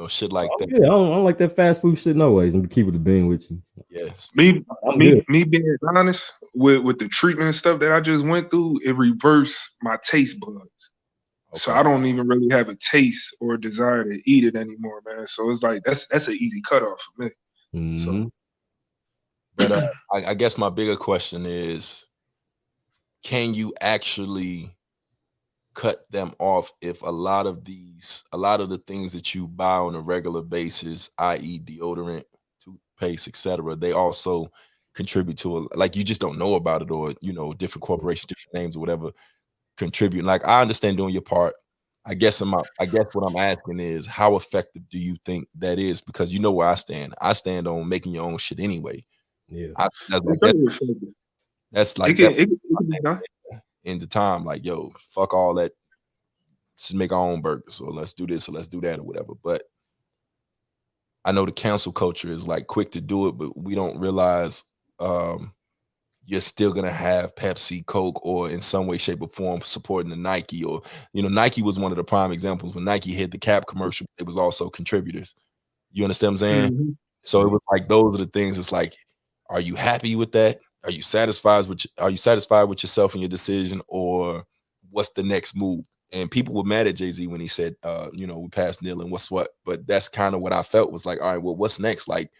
shit like that? Yeah, I don't like that fast food shit no ways. I'm keeping the bean with you. Yes, me being honest with the treatment and stuff that I just went through, it reversed my taste buds. Okay. So I don't even really have a taste or a desire to eat it anymore, man. So it's like that's an easy cutoff for me. So. But I guess my bigger question is, can you actually cut them off if a lot of the things that you buy on a regular basis, i.e. deodorant, toothpaste, etc., they also contribute to like you just don't know about it, or different corporations, different names or whatever contribute. Like I understand doing your part. I guess what I'm asking is, how effective do you think that is? Because you know where I stand. I stand on making your own shit anyway. Yeah, that's like in the time, like, yo, fuck all that. Let's make our own burgers, or let's do this, or let's do that, or whatever. But I know the cancel culture is like quick to do it, but we don't realize you're still gonna have Pepsi, Coke, or in some way, shape, or form supporting the Nike. Or Nike was one of the prime examples. When Nike hit the cap commercial, it was also contributors. You understand what I'm saying? Mhm. So it was like those are the things. It's like, are you happy with that? Are you satisfied with yourself and your decision, or what's the next move? And people were mad at Jay-Z when he said, we passed nil and what's what. But that's kind of what I felt was like, all right, well, what's next? Like,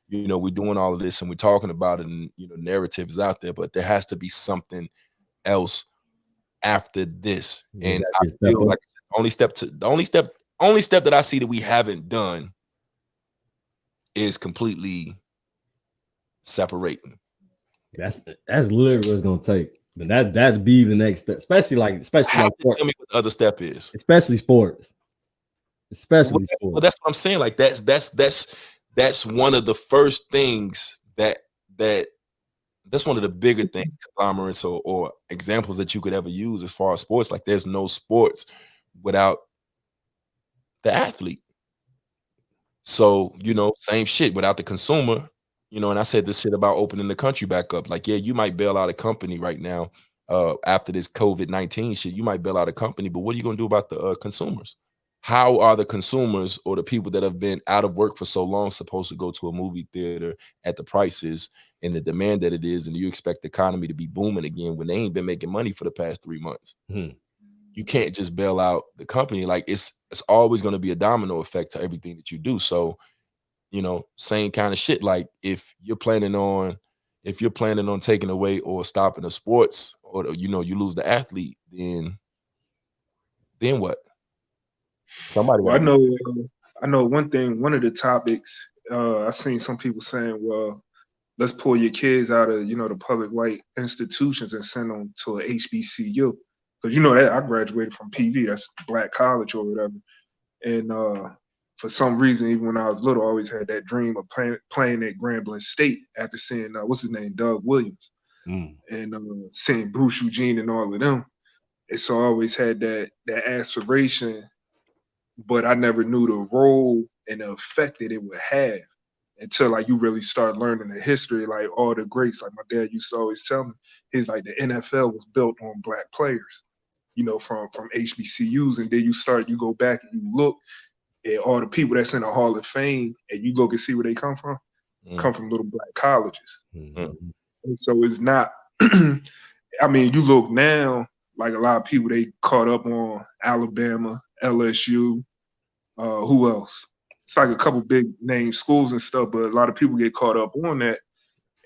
we're doing all of this and we're talking about it, and narrative is out there, but there has to be something else after this. You And got I your step feel up. like the only step that I see that we haven't done is completely separating. That's literally what it's gonna take. But that'd be the next step, especially like Have to sports. tell me what the other step is. Especially sports. Well, that's what I'm saying. Like that's one of the first things that's one of the bigger things, conglomerates or examples that you could ever use as far as sports. Like there's no sports without the athlete. So, same shit without the consumer, and I said this shit about opening the country back up. Like, yeah, you might bail out a company right now after this COVID-19 shit. You might bail out a company, but what are you going to do about the consumers? How are the consumers or the people that have been out of work for so long supposed to go to a movie theater at the prices and the demand that it is, and you expect the economy to be booming again when they ain't been making money for the past 3 months? You can't just bail out the company. Like it's always going to be a domino effect to everything that you do. So, same kind of shit. Like if you're planning on taking away or stopping the sports, or you lose the athlete, then what? Somebody Well, got to I know one thing. One of the topics I seen some people saying, "Well, let's pull your kids out of the public white institutions and send them to a HBCU," because that I graduated from PV, that's Black College or whatever, and for some reason, even when I was little, I always had that dream of playing at Grambling State after seeing what's his name, Doug Williams, and seeing Bruce Eugene and all of them. And so I always had that aspiration, but I never knew the role and the effect that it would have until like you really start learning the history, like all the greats. Like my dad used to always tell me, he's like the NFL was built on black players, from HBCUs, and then you go back and you look at all the people that's in the Hall of Fame, and you look and see where they come from little black colleges. And so it's not. I mean, you look now, like a lot of people they caught up on Alabama, LSU, who else? It's like a couple big name schools and stuff, but a lot of people get caught up on that.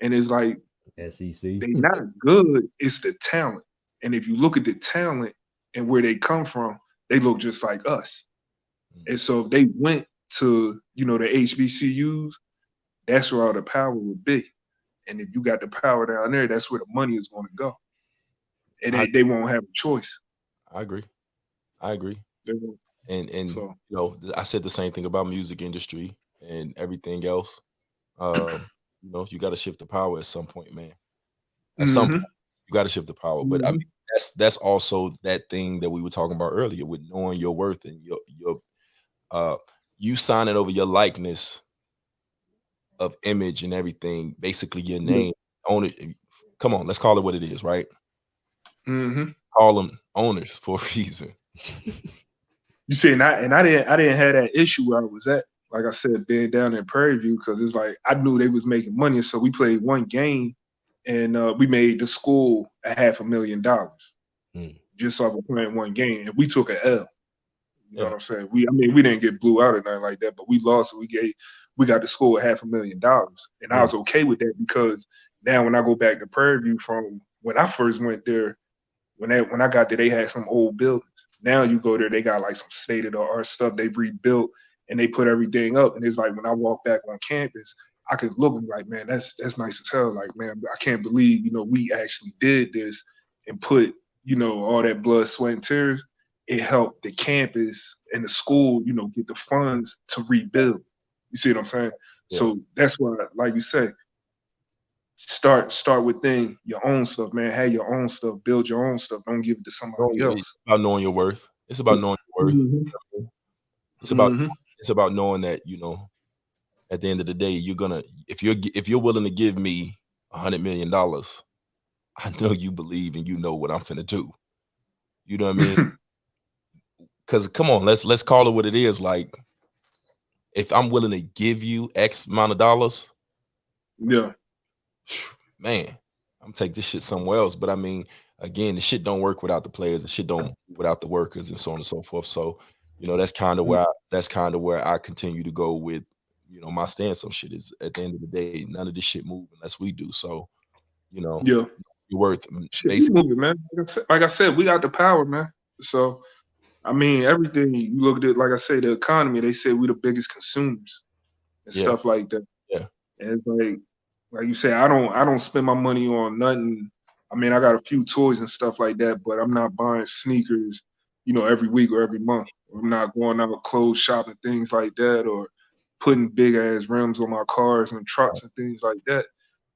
And it's like SEC. they not good, it's the talent. And if you look at the talent and where they come from, they look just like us. And so if they went to, the HBCUs, that's where all the power would be. And if you got the power down there, that's where the money is going to go. And they won't have a choice. I agree. They won't. And So I said the same thing about music industry and everything else. You got to shift the power at some point, man. At some point, you got to shift the power. But I mean, that's also that thing that we were talking about earlier with knowing your worth and your you signing over your likeness of image and everything, basically your name, own it. Come on, let's call it what it is, right? Call them owners for a reason. You see, and I didn't have that issue where I was at. Like I said, being down in Prairie View, because it's like I knew they was making money, so we played one game, and we made the school $500,000 just off of playing one game, and we took an L. You know what I'm saying? We didn't get blew out or nothing like that, but we lost. And we got the school $500,000, and I was okay with that because now when I go back to Prairie View from when I first went there, when I got there, they had some old buildings. Now you go there, they got like some state of the art stuff they've rebuilt and they put everything up. And it's like when I walk back on campus, I could look and be like, man, that's nice to tell. Like, man, I can't believe, we actually did this and put, all that blood, sweat, and tears. It helped the campus and the school, get the funds to rebuild. You see what I'm saying? Yeah. So that's why, like you said, start within your own stuff, man. Have your own stuff, build your own stuff. Don't give it to somebody else. It's about knowing your worth. It's about knowing your worth. It's about knowing that, at the end of the day, you're gonna if you're willing to give me $100 million, I know you believe and you know what I'm finna do. You know what I mean? Because come on, let's call it what it is. Like, if I'm willing to give you X amount of dollars, Yeah. man, I'm gonna take this shit somewhere else. But I mean, again, the shit don't work without the players. The shit don't work without the workers, and so on and so forth. So, that's kind of where I continue to go with, my stance on shit is, at the end of the day, none of this shit move unless we do. So, you know, Yeah. you're worth Shit, we basically. moving, man. Like I said, we got the power, man. So I mean, everything you look at it, like I say, the economy. They say we the biggest consumers and Yeah, stuff like that. yeah, And it's like you say, I don't spend my money on nothing. I mean, I got a few toys and stuff like that, but I'm not buying sneakers, every week or every month. Or I'm not going out clothes shopping, things like that, or putting big ass rims on my cars and trucks and things like that.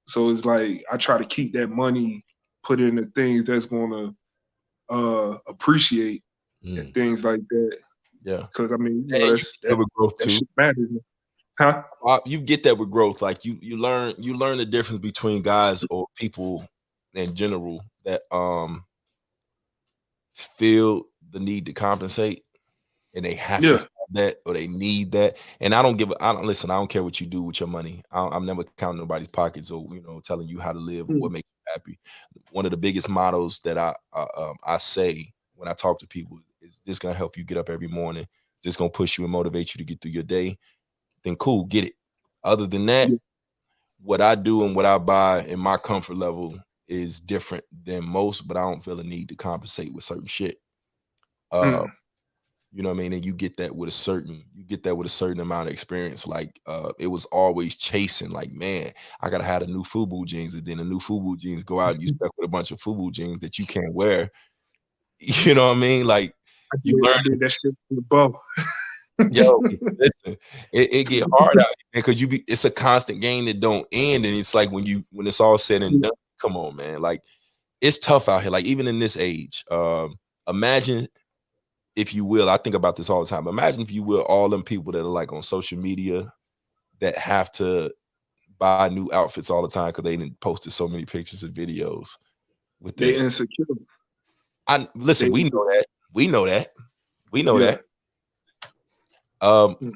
So it's like I try to keep that money put into things that's gonna appreciate and things like that. yeah. Because I mean, And you that's get that with growth that too. shit matters, huh? You get that with growth. Like you learn the difference between guys or people in general that feel the need to compensate, and they have to Yeah. have that, or they need that. And I don't listen. I don't care what you do with your money. I'm never counting nobody's pockets, or telling you how to live or Mm. what makes you happy. One of the biggest mottos that I say when I talk to people is, this gonna help you get up every morning. This gonna push you and motivate you to get through your day. Then cool, get it. Other than that, Yeah. what I do and what I buy in my comfort level is different than most, but I don't feel a need to compensate with certain shit. Uh, Mm. you know what I mean? And you get that with a certain amount of experience. Like, it was always chasing, like, man, I gotta have the new FUBU jeans, and then the new FUBU jeans go out and you stuck with a bunch of FUBU jeans that you can't wear. You know what I mean? Like, you learn, I did that shit for the bow. yo, listen, it get hard out here because it's a constant game that don't end. And it's like, when it's all said and done, come on, man. Like, it's tough out here. Like, even in this age, imagine, if you will, I think about this all the time. Imagine, if you will, all them people that are like on social media that have to buy new outfits all the time because they didn't posted so many pictures and videos with They their. insecure. Listen, They we know that. We know that. We know yeah. that. Um, Mm.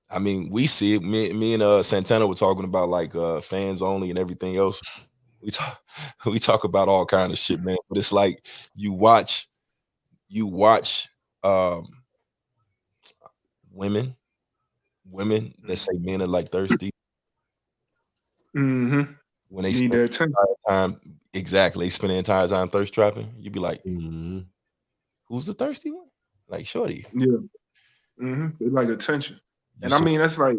I mean, we see it. Me and Santana were talking about, like, fans only and everything else. We talk we talk about all kind of shit, man. But it's like, you watch um women that say men are like thirsty Mm-hmm. when they Need spend that attention. the entire time. Exactly, they spend the entire time thirst trapping. You'd be like, who's the thirsty one? Like, shorty. Yeah. Mm-hmm. They like attention. You And I so mean that's like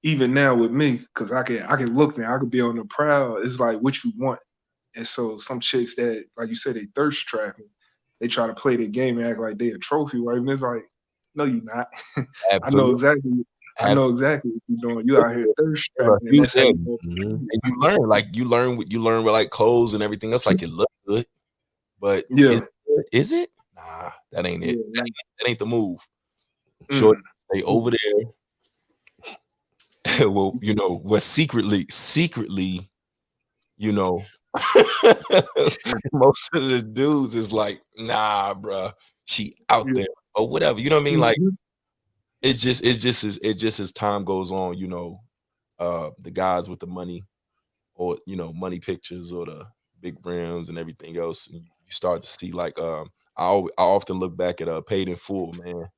even now with me, because I can look now, I could be on the prowl. It's like what you want. And so some chicks that, like you said, they thirst trapping, they try to play the game and act like they a trophy wife. And it's like, no, you're not. I know absolutely. exactly. I know exactly what you're doing. You out here thirst trapping, and You that's how yeah, you go. and you learn with, like, clothes and everything else. Like, it look good, but Yeah. is it? Nah, that ain't it. Yeah. That ain't the move. Short, Mm. stay over there. Well, we're secretly, you know, most of the dudes is like, nah, bruh, she out Yeah. there or whatever. You know what I mean? Like, Mhm. it's just as time goes on, the guys with the money, or money pictures, or the big rims and everything else, and you start to see, like, I often look back at Paid in Full, man.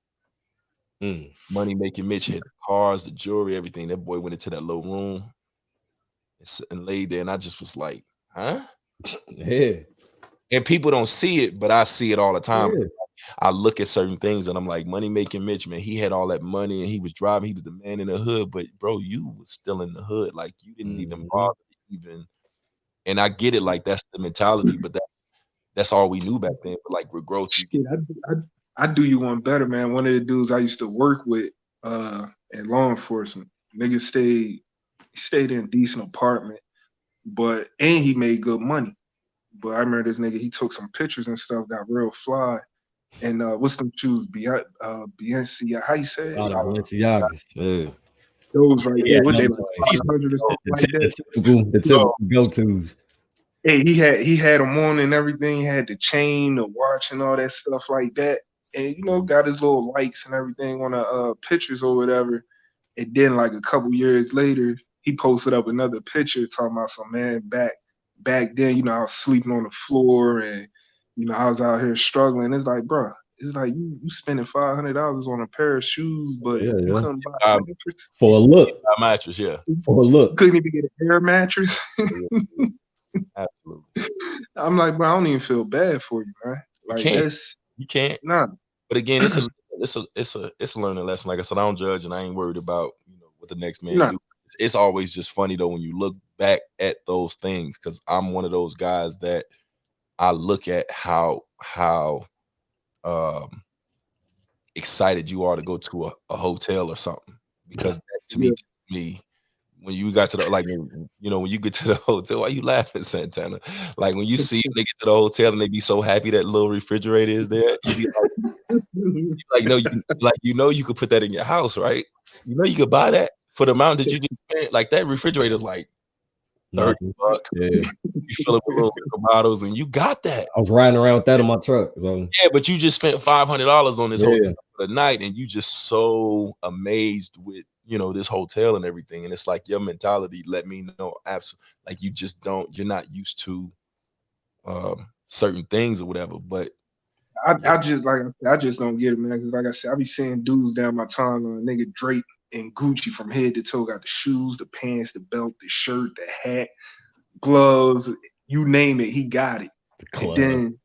Money Making Mitch had the cars, the jewelry, everything. That boy went into that little room and laid there, and I just was like, huh? Yeah. And people don't see it, but I see it all the time. Yeah. I look at certain things and I'm like, Money Making Mitch, man, he had all that money and he was driving, he was the man in the hood, but bro, you was still in the hood. Like, you didn't even bother even. And I get it, like, that's the mentality, but that's all we knew back then. But, like, with growth, you get. Shit, I do you one better, man. One of the dudes I used to work with in law enforcement, nigga stayed in a decent apartment, and he made good money. But I remember this nigga, he took some pictures and stuff, got real fly. And what's them shoes? Beyonce, how you say it? All the Balenciagas. Yeah. Those right Yeah, there. What no they like boy. 500 or something like that? The typical Yo, go-tos. Hey, he had them on and everything. He had the chain, the watch, and all that stuff like that. And got his little likes and everything on the pictures or whatever. And then like a couple years later, he posted up another picture talking about some man back then. I was sleeping on the floor and I was out here struggling. It's like, bro, it's like you spending $500 on a pair of shoes, but Yeah, you yeah. couldn't buy a mattress. For a look. A mattress, yeah. For a You look. couldn't even get an air mattress. Absolutely. I'm like, bro, I don't even feel bad for you, man. You Like can't. that's You can't. nah. But again, it's a learning lesson. Like I said, I don't judge, and I ain't worried about what the next man Nah. do. It's always just funny though when you look back at those things, because I'm one of those guys that I look at how excited you are to go to a hotel or something, because that to me Yeah. tells me when you got to the when you get to the hotel, why you laughing, Santana? Like when you see them, they get to the hotel and they be so happy that little refrigerator is there. You be like, no, you could put that in your house, right? You could buy that for the amount that you just spent. Like that refrigerator's like $30. Yeah. You fill it with little liquor bottles, and you got that. I was riding around with that in my truck. So. Yeah, but you just spent $500 on this Yeah. hotel for the night, and you just so amazed with this hotel and everything. And it's like your mentality let me know absolutely, like you're not used to certain things or whatever. But I just don't get it, man. Because like I said, I be seeing dudes down my timeline, nigga Drake and Gucci from head to toe, got the shoes, the pants, the belt, the shirt, the hat, gloves, you name it, he got it. And then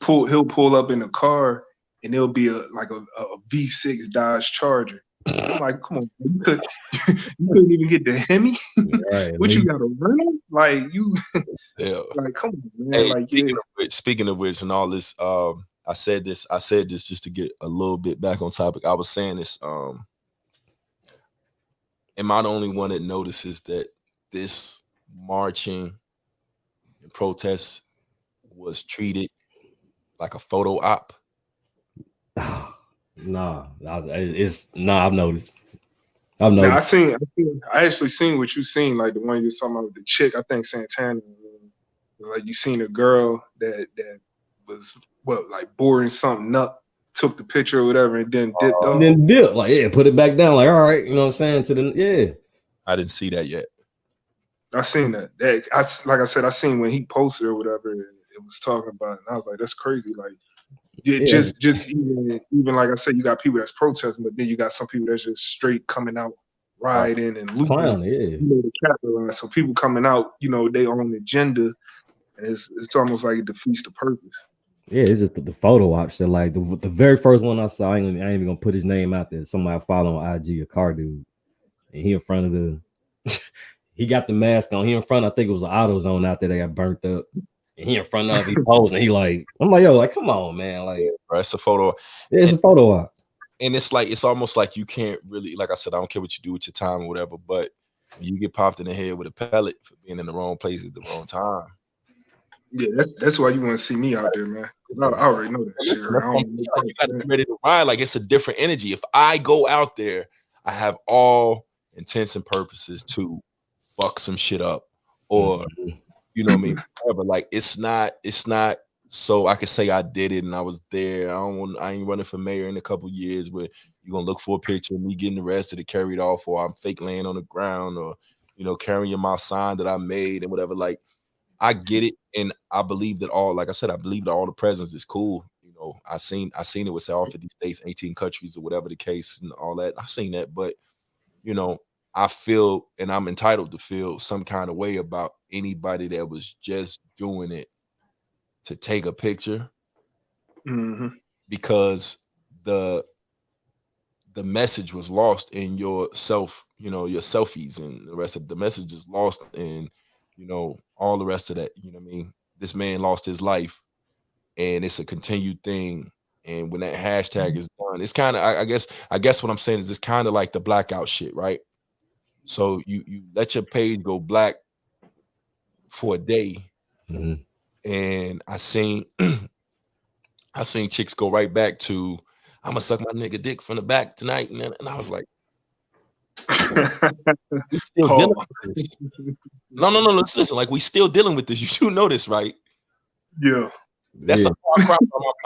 he'll pull up in a car and it'll be a V6 Dodge Charger. I'm like, come on, you couldn't even get the Hemi. Right, What you got a rental? Like you, yeah. like come on, man. Hey, Like speaking of which, and all this, I said this just to get a little bit back on topic. I was saying this. Am I the only one that notices that this marching and protest was treated like a photo op? Nah, I've noticed. I actually seen what you seen, like the one you were talking about with the chick. I think Santana. Like you seen a girl that was like boring something up, took the picture or whatever, and then dipped off. And then dip, like put it back down, like all right, you know what I'm saying? I didn't see that yet. I seen that. Like I said, I seen when he posted or whatever, and it was talking about it, and I was like, that's crazy. Like, just even like I said, you got people that's protesting, but then you got some people that's just straight coming out rioting and looting. Clown, the capitalize. So people coming out, they own agenda, and it's almost like it defeats the purpose. Yeah, it's just the photo ops that like the very first one I saw. I ain't even gonna put his name out there. Somebody I follow on IG, a car dude, and he in front of the. He got the mask on. He in front. I think it was an AutoZone out there that got burnt up. And he in front of. He posing. He like. I'm like, yo, like, come on, man. Like, it's a photo. Yeah, it's a photo op. And it's almost like you can't really, like I said, I don't care what you do with your time or whatever, but you get popped in the head with a pellet for being in the wrong place at the wrong time. Yeah, that's why you want to see me out there, man. I already know that shit. You got to be ready to ride. Like it's a different energy. If I go out there, I have all intents and purposes to fuck some shit up, or you know what I mean. Whatever. Like it's not so I could say I did it and I was there. I ain't running for mayor in a couple years where you're gonna look for a picture of me getting arrested or carried off, or I'm fake laying on the ground, or carrying my sign that I made and whatever. Like I get it, and I believe that like I said, I believe that all the presence is cool. I seen it with say all 50 states, 18 countries, or whatever the case, and all that. I seen that, but I feel, and I'm entitled to feel some kind of way about anybody that was just doing it to take a picture, because the message was lost in your selfies, and the rest of the message is lost in all the rest of that. You know what I mean? This man lost his life, and it's a continued thing. And when that hashtag is done, it's kind of, I guess what I'm saying is it's kind of like the blackout shit, right? So you let your page go black for a day, and I seen chicks go right back to, I'm gonna suck my nigga dick from the back tonight, and I was like, We still dealing with this. No. Listen, like we still dealing with this. You do know this, right? Yeah. That's a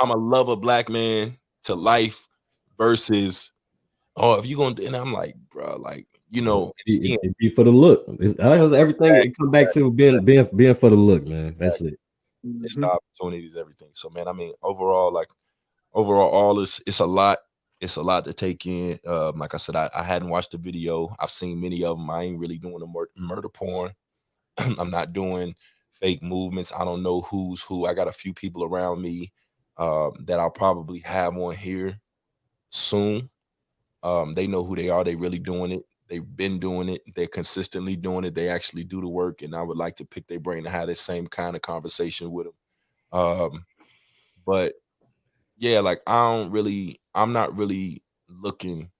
I'm a love a black man to life versus if you gonna, and I'm like, bro, like, you know, it be for the look. Everything it come back to being for the look, man. That's it. It's the opportunities, everything. So, man, I mean, overall, all this, it's a lot. It's a lot to take in. Like I said, I hadn't watched the video. I've seen many of them. I ain't really doing the murder porn. I'm not doing fake movements. I don't know who's who. I got a few people around me that I'll probably have on here soon. They know who they are. They really doing it. They've been doing it. They're consistently doing it. They actually do the work. And I would like to pick their brain to have the same kind of conversation with them. But yeah, like I'm not really looking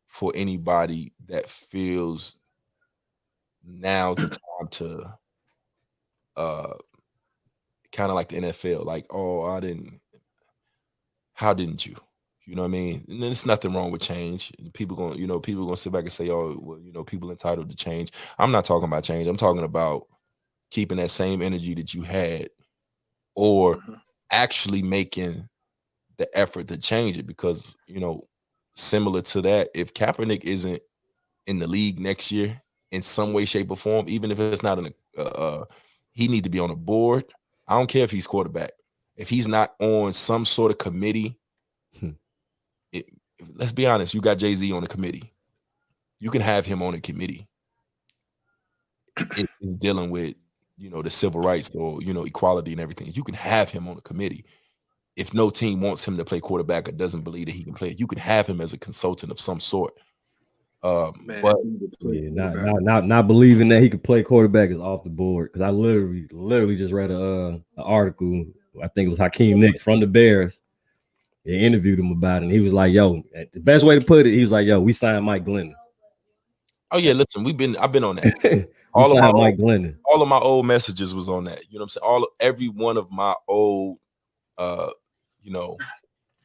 for anybody that feels now's the time to kind of like the NFL, like, how didn't you? You know what I mean? And there's nothing wrong with change. People gonna sit back and say, oh, well, people entitled to change. I'm not talking about change. I'm talking about keeping that same energy that you had, or actually making the effort to change it. Because, similar to that, if Kaepernick isn't in the league next year in some way, shape, or form, even if it's not he need to be on a board. I don't care if he's quarterback. If he's not on some sort of committee, let's be honest, you got Jay-Z on the committee. You can have him on a committee in dealing with, the civil rights or, equality and everything. You can have him on a committee. If no team wants him to play quarterback or doesn't believe that he can play, you can have him as a consultant of some sort. But not believing that he could play quarterback is off the board, because I literally just read an article. I think it was Hakeem Nicks from the Bears. They interviewed him about it, and he was like, "Yo, the best way to put it, he was like, yo, we signed Mike Glennon." Oh yeah, listen, I've been on that. All of my old messages was on that. You know what I'm saying? Every one of my old,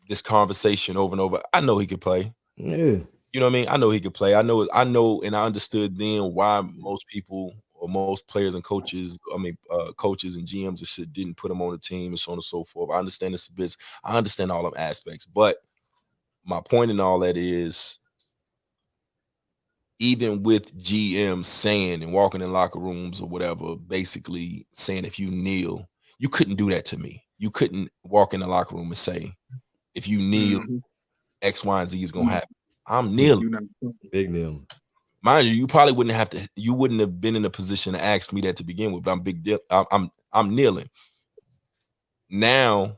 this conversation over and over. I know he could play. Yeah. You know what I mean? I know he could play. I know, and I understood then why most people or most players and coaches, coaches and GMs and shit didn't put him on the team and so on and so forth. I understand this a bit. I understand all them aspects. But my point in all that is, even with GM saying and walking in locker rooms or whatever, basically saying, if you kneel, you couldn't do that to me. You couldn't walk in the locker room and say, if you kneel, X, Y, and Z is gonna happen. I'm kneeling. Big kneel. Mind you, you probably wouldn't have been in a position to ask me that to begin with, but I'm big deal. I'm kneeling. Now,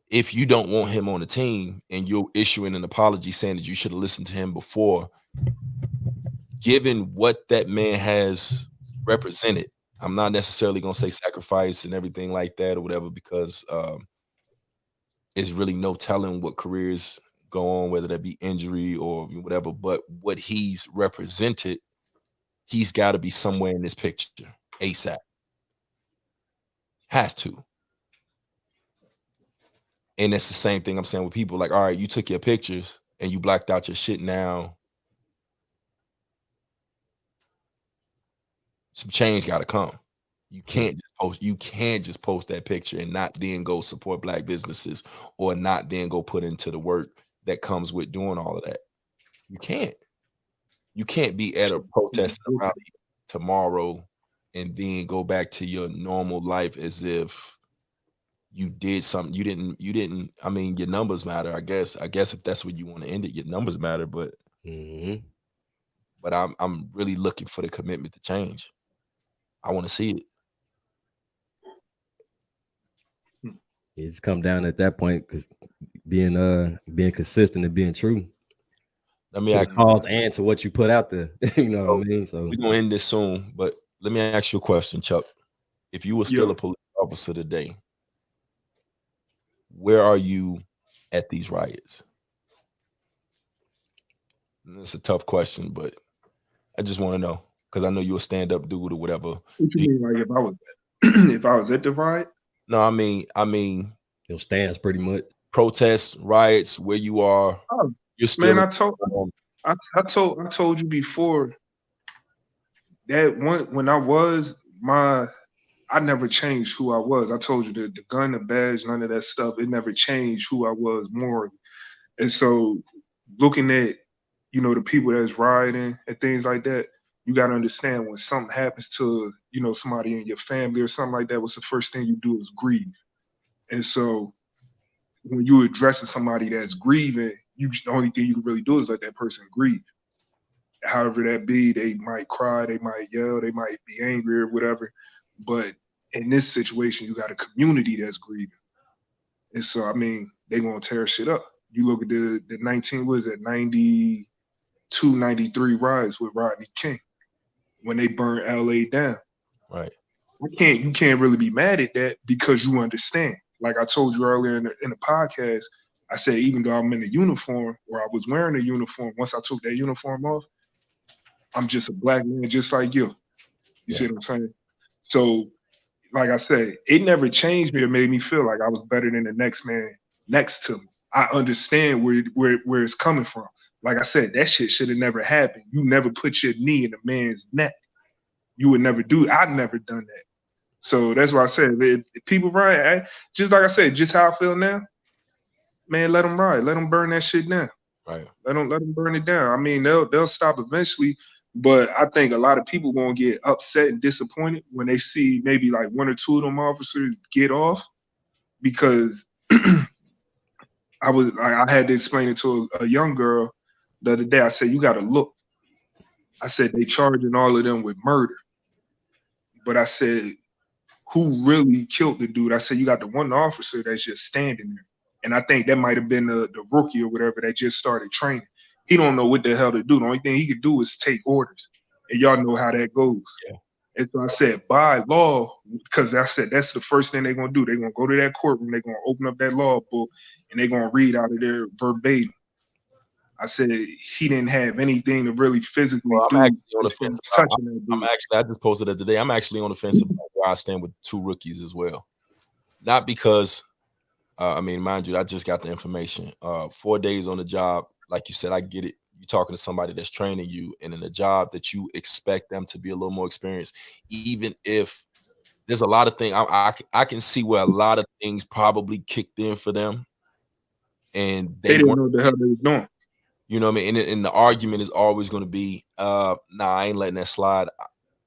if you don't want him on the team and you're issuing an apology saying that you should have listened to him before, given what that man has represented, I'm not necessarily gonna say sacrifice and everything like that or whatever, because it's really no telling what careers go on, whether that be injury or whatever. But what he's represented, he's got to be somewhere in this picture ASAP. Has to. And it's the same thing I'm saying with people. Like, all right, you took your pictures and you blacked out your shit. Now some change got to come. You can't just post that picture and not then go support black businesses, or not then go put into the work that comes with doing all of that. You can't be at a protest rally tomorrow and then go back to your normal life as if you did something. You didn't. I mean, your numbers matter. I guess if that's what you want to end it, your numbers matter. But but I'm really looking for the commitment to change. I want to see it. It's come down at that point, because being consistent and being true. Let me ask cause and to what you put out there. You know what I mean? So we're gonna end this soon, but let me ask you a question, Chuck. If you were still a police officer today, where are you at these riots? And it's a tough question, but I just want to know, because I know you're a stand-up dude or whatever. What you mean, like if I was at the riot? No, I mean your stance, pretty much. Protests, riots, where you are. Oh, you're still man, I told I told you before that when I was I never changed who I was. I told you the gun, the badge, none of that stuff. It never changed who I was more. And so looking at, the people that's rioting and things like that, you got to understand when something happens to, somebody in your family or something like that, what's the first thing you do is grieve. And so when you're addressing somebody that's grieving, the only thing you can really do is let that person grieve. However that be, they might cry, they might yell, they might be angry or whatever. But in this situation, you got a community that's grieving. And so, I mean, they gonna tear shit up. You look at the 19, what is it, 92, 93 riots with Rodney King when they burned LA down. Right. You can't really be mad at that because you understand. Like I told you earlier in the podcast, I said even though I'm in a uniform or I was wearing a uniform, once I took that uniform off, I'm just a black man just like you. You see Yeah. what I'm saying? So, like I said, it never changed me or made me feel like I was better than the next man next to me. I understand where it's coming from. Like I said, that shit should have never happened. You never put your knee in a man's neck. You would never do it. I'd never done that. So that's why I said if people riot, just like I said, just how I feel now, man, let them riot. Let them burn that shit down. Right. Let them burn it down. I mean, they'll stop eventually, but I think a lot of people gonna get upset and disappointed when they see maybe like one or two of them officers get off because I had to explain it to a young girl the other day. I said, you got to look. I said they charging all of them with murder, but I said who really killed the dude? I said you got the one officer that's just standing there, and I think that might have been the rookie or whatever that just started training. He don't know what the hell to do. The only thing he could do is take orders, and y'all know how that goes. Yeah. And so I said, by law, because I said that's the first thing they're gonna do. They're gonna go to that courtroom, they're gonna open up that law book, and they're gonna read out of there verbatim. I said he didn't have anything to really physically Well, I'm do actually on the as far fence. as touching that I'm dude. actually, I just posted it today. I'm actually on the fence about where I stand with two rookies as well. Not because, I mean, mind you, I just got the information. 4 days on the job, like you said, I get it. You're talking to somebody that's training you, and in a job that you expect them to be a little more experienced, even if there's a lot of things. I can see where a lot of things probably kicked in for them, and They they didn't weren't. know what the hell they was doing. You know what I mean? And the argument is always going to be, nah, I ain't letting that slide.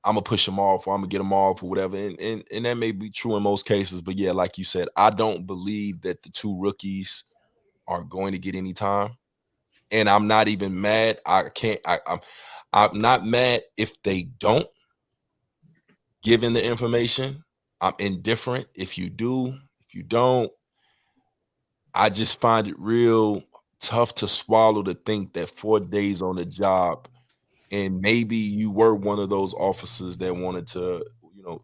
I'm gonna push them off, or I'm gonna get them off, or whatever. And that may be true in most cases, but yeah, like you said, I don't believe that the two rookies are going to get any time. And I'm not even mad. I'm not mad if they don't, given the information. I'm indifferent if you do, if you don't. I just find it real tough to swallow to think that 4 days on the job, and maybe you were one of those officers that wanted to,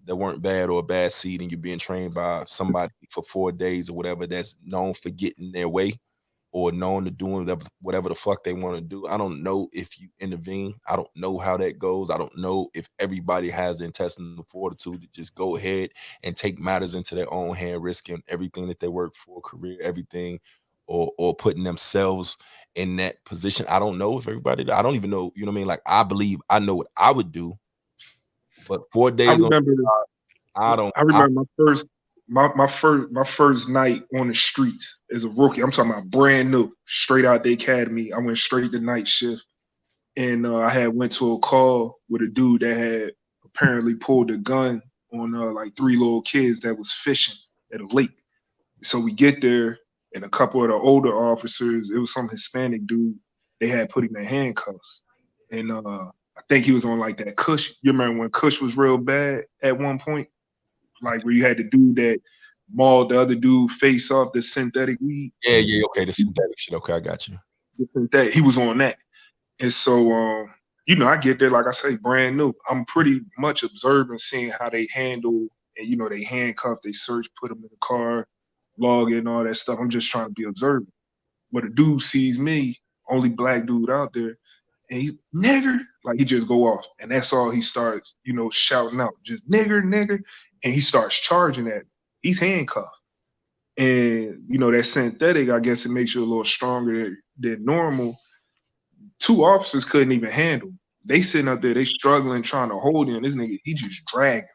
that weren't bad or a bad seed, and you're being trained by somebody for 4 days or whatever that's known for getting their way or known to doing whatever the fuck they want to do. I don't know if you intervene. I don't know how that goes. I don't know if everybody has the intestinal fortitude to just go ahead and take matters into their own hand, risking everything that they work for, career, everything, or putting themselves in that position. I don't know if everybody, I don't even know, you know what I mean? Like, I believe I know what I would do, but 4 I days on, remember I don't, I remember my first night on the streets as a rookie. I'm talking about brand new, straight out the academy. I went straight to night shift, and I had went to a call with a dude that had apparently pulled a gun on like three little kids that was fishing at a lake. So we get there, and a couple of the older officers, it was some Hispanic dude, they had put him in handcuffs, and I think he was on like that Kush. You remember when Kush was real bad at one point? Like where you had the dude that mauled the other dude face off the synthetic weed. yeah, okay, the synthetic shit. Okay, I got you. He was on that. And so I get there, like I say, brand new. I'm pretty much observing, seeing how they handle and they handcuff, they search, put them in the car, log in, all that stuff. I'm just trying to be observant. But a dude sees me, only black dude out there, and he's nigger, like he just go off. And that's all he starts, shouting out, just nigger, nigger. And he starts charging at me. He's handcuffed. And that synthetic, I guess it makes you a little stronger than normal. 2 officers couldn't even handle him. They sitting up there, they struggling, trying to hold him. This nigga, he just dragging.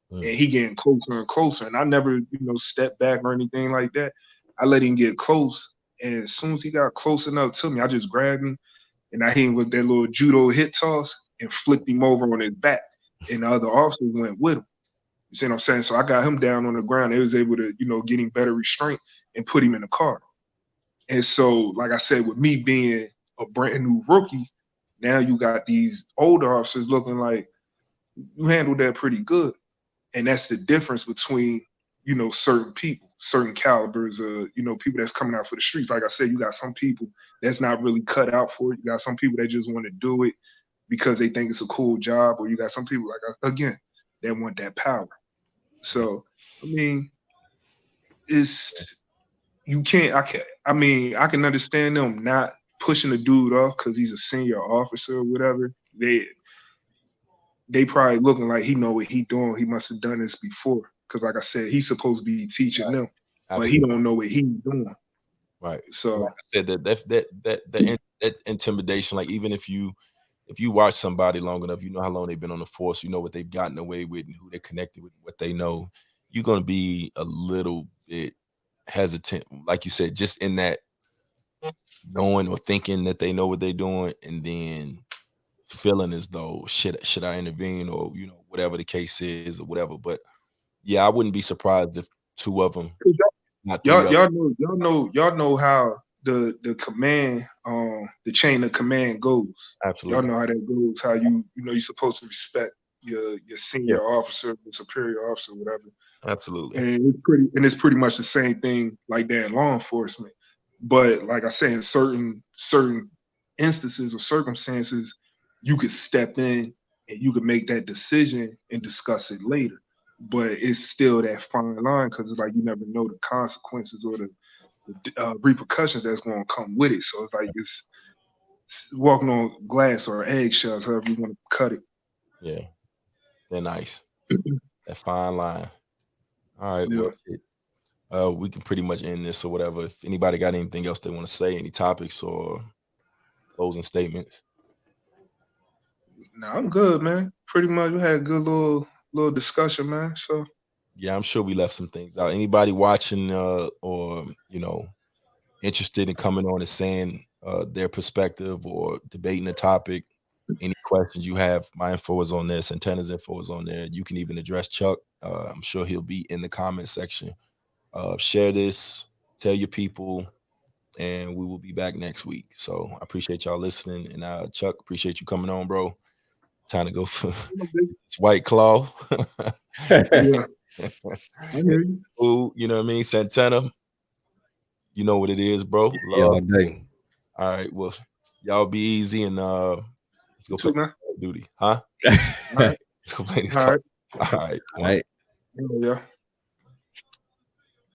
And he getting closer and closer. And I never, stepped back or anything like that. I let him get close. And as soon as he got close enough to me, I just grabbed him and I hit him with that little judo hit toss and flipped him over on his back. And the other officers went with him. You see what I'm saying? So I got him down on the ground. They was able to, get him better restraint and put him in the car. And so, like I said, with me being a brand new rookie, now you got these older officers looking like you handled that pretty good. And that's the difference between, certain people, certain calibers of, people that's coming out for the streets. Like I said, you got some people that's not really cut out for it. You got some people that just want to do it because they think it's a cool job. Or you got some people, like, again, that want that power. So, I mean, I can understand them not pushing the dude off because he's a senior officer or whatever. They probably looking like he know what he doing. He must have done this before. Because like I said, he's supposed to be teaching them, but he don't know what he's doing. Right. So like I said, that intimidation, like even if you watch somebody long enough, you know how long they've been on the force, you know what they've gotten away with and who they're connected with, what they know, you're gonna be a little bit hesitant, like you said, just in that knowing or thinking that they know what they're doing, and then feeling as though should I intervene, or whatever the case is or whatever. But yeah, I wouldn't be surprised if 2 of them, not 3 of them. y'all know how the command, the chain of command goes. Absolutely. Y'all know how that goes. How you're supposed to respect your senior officer, your superior officer, whatever. Absolutely. And it's pretty much the same thing like that in law enforcement. But like I say, in certain instances or circumstances, you could step in and you could make that decision and discuss it later. But it's still that fine line because it's like you never know the consequences or the repercussions that's going to come with it. So it's like it's walking on glass or eggshells, however you want to cut it. Yeah, they're nice. That fine line. All right, Yeah. well, we can pretty much end this or whatever. If anybody got anything else they want to say, any topics or closing statements. No, I'm good, man. Pretty much we had a good little discussion, man. So yeah, I'm sure we left some things out. Anybody watching or interested in coming on and saying their perspective or debating a topic, any questions you have, my info is on there, Santana's info is on there. You can even address Chuck. I'm sure he'll be in the comment section. Share this, tell your people, and we will be back next week. So I appreciate y'all listening. And Chuck, appreciate you coming on, bro. Time to go for this White Claw. yeah. Ooh, you know what I mean? Santana, you know what it is, bro. Love. Yeah, all day. All right, well, y'all be easy and let's go play Call of Duty, huh? All right. Let's go play this. All right. All right. All right. Yeah.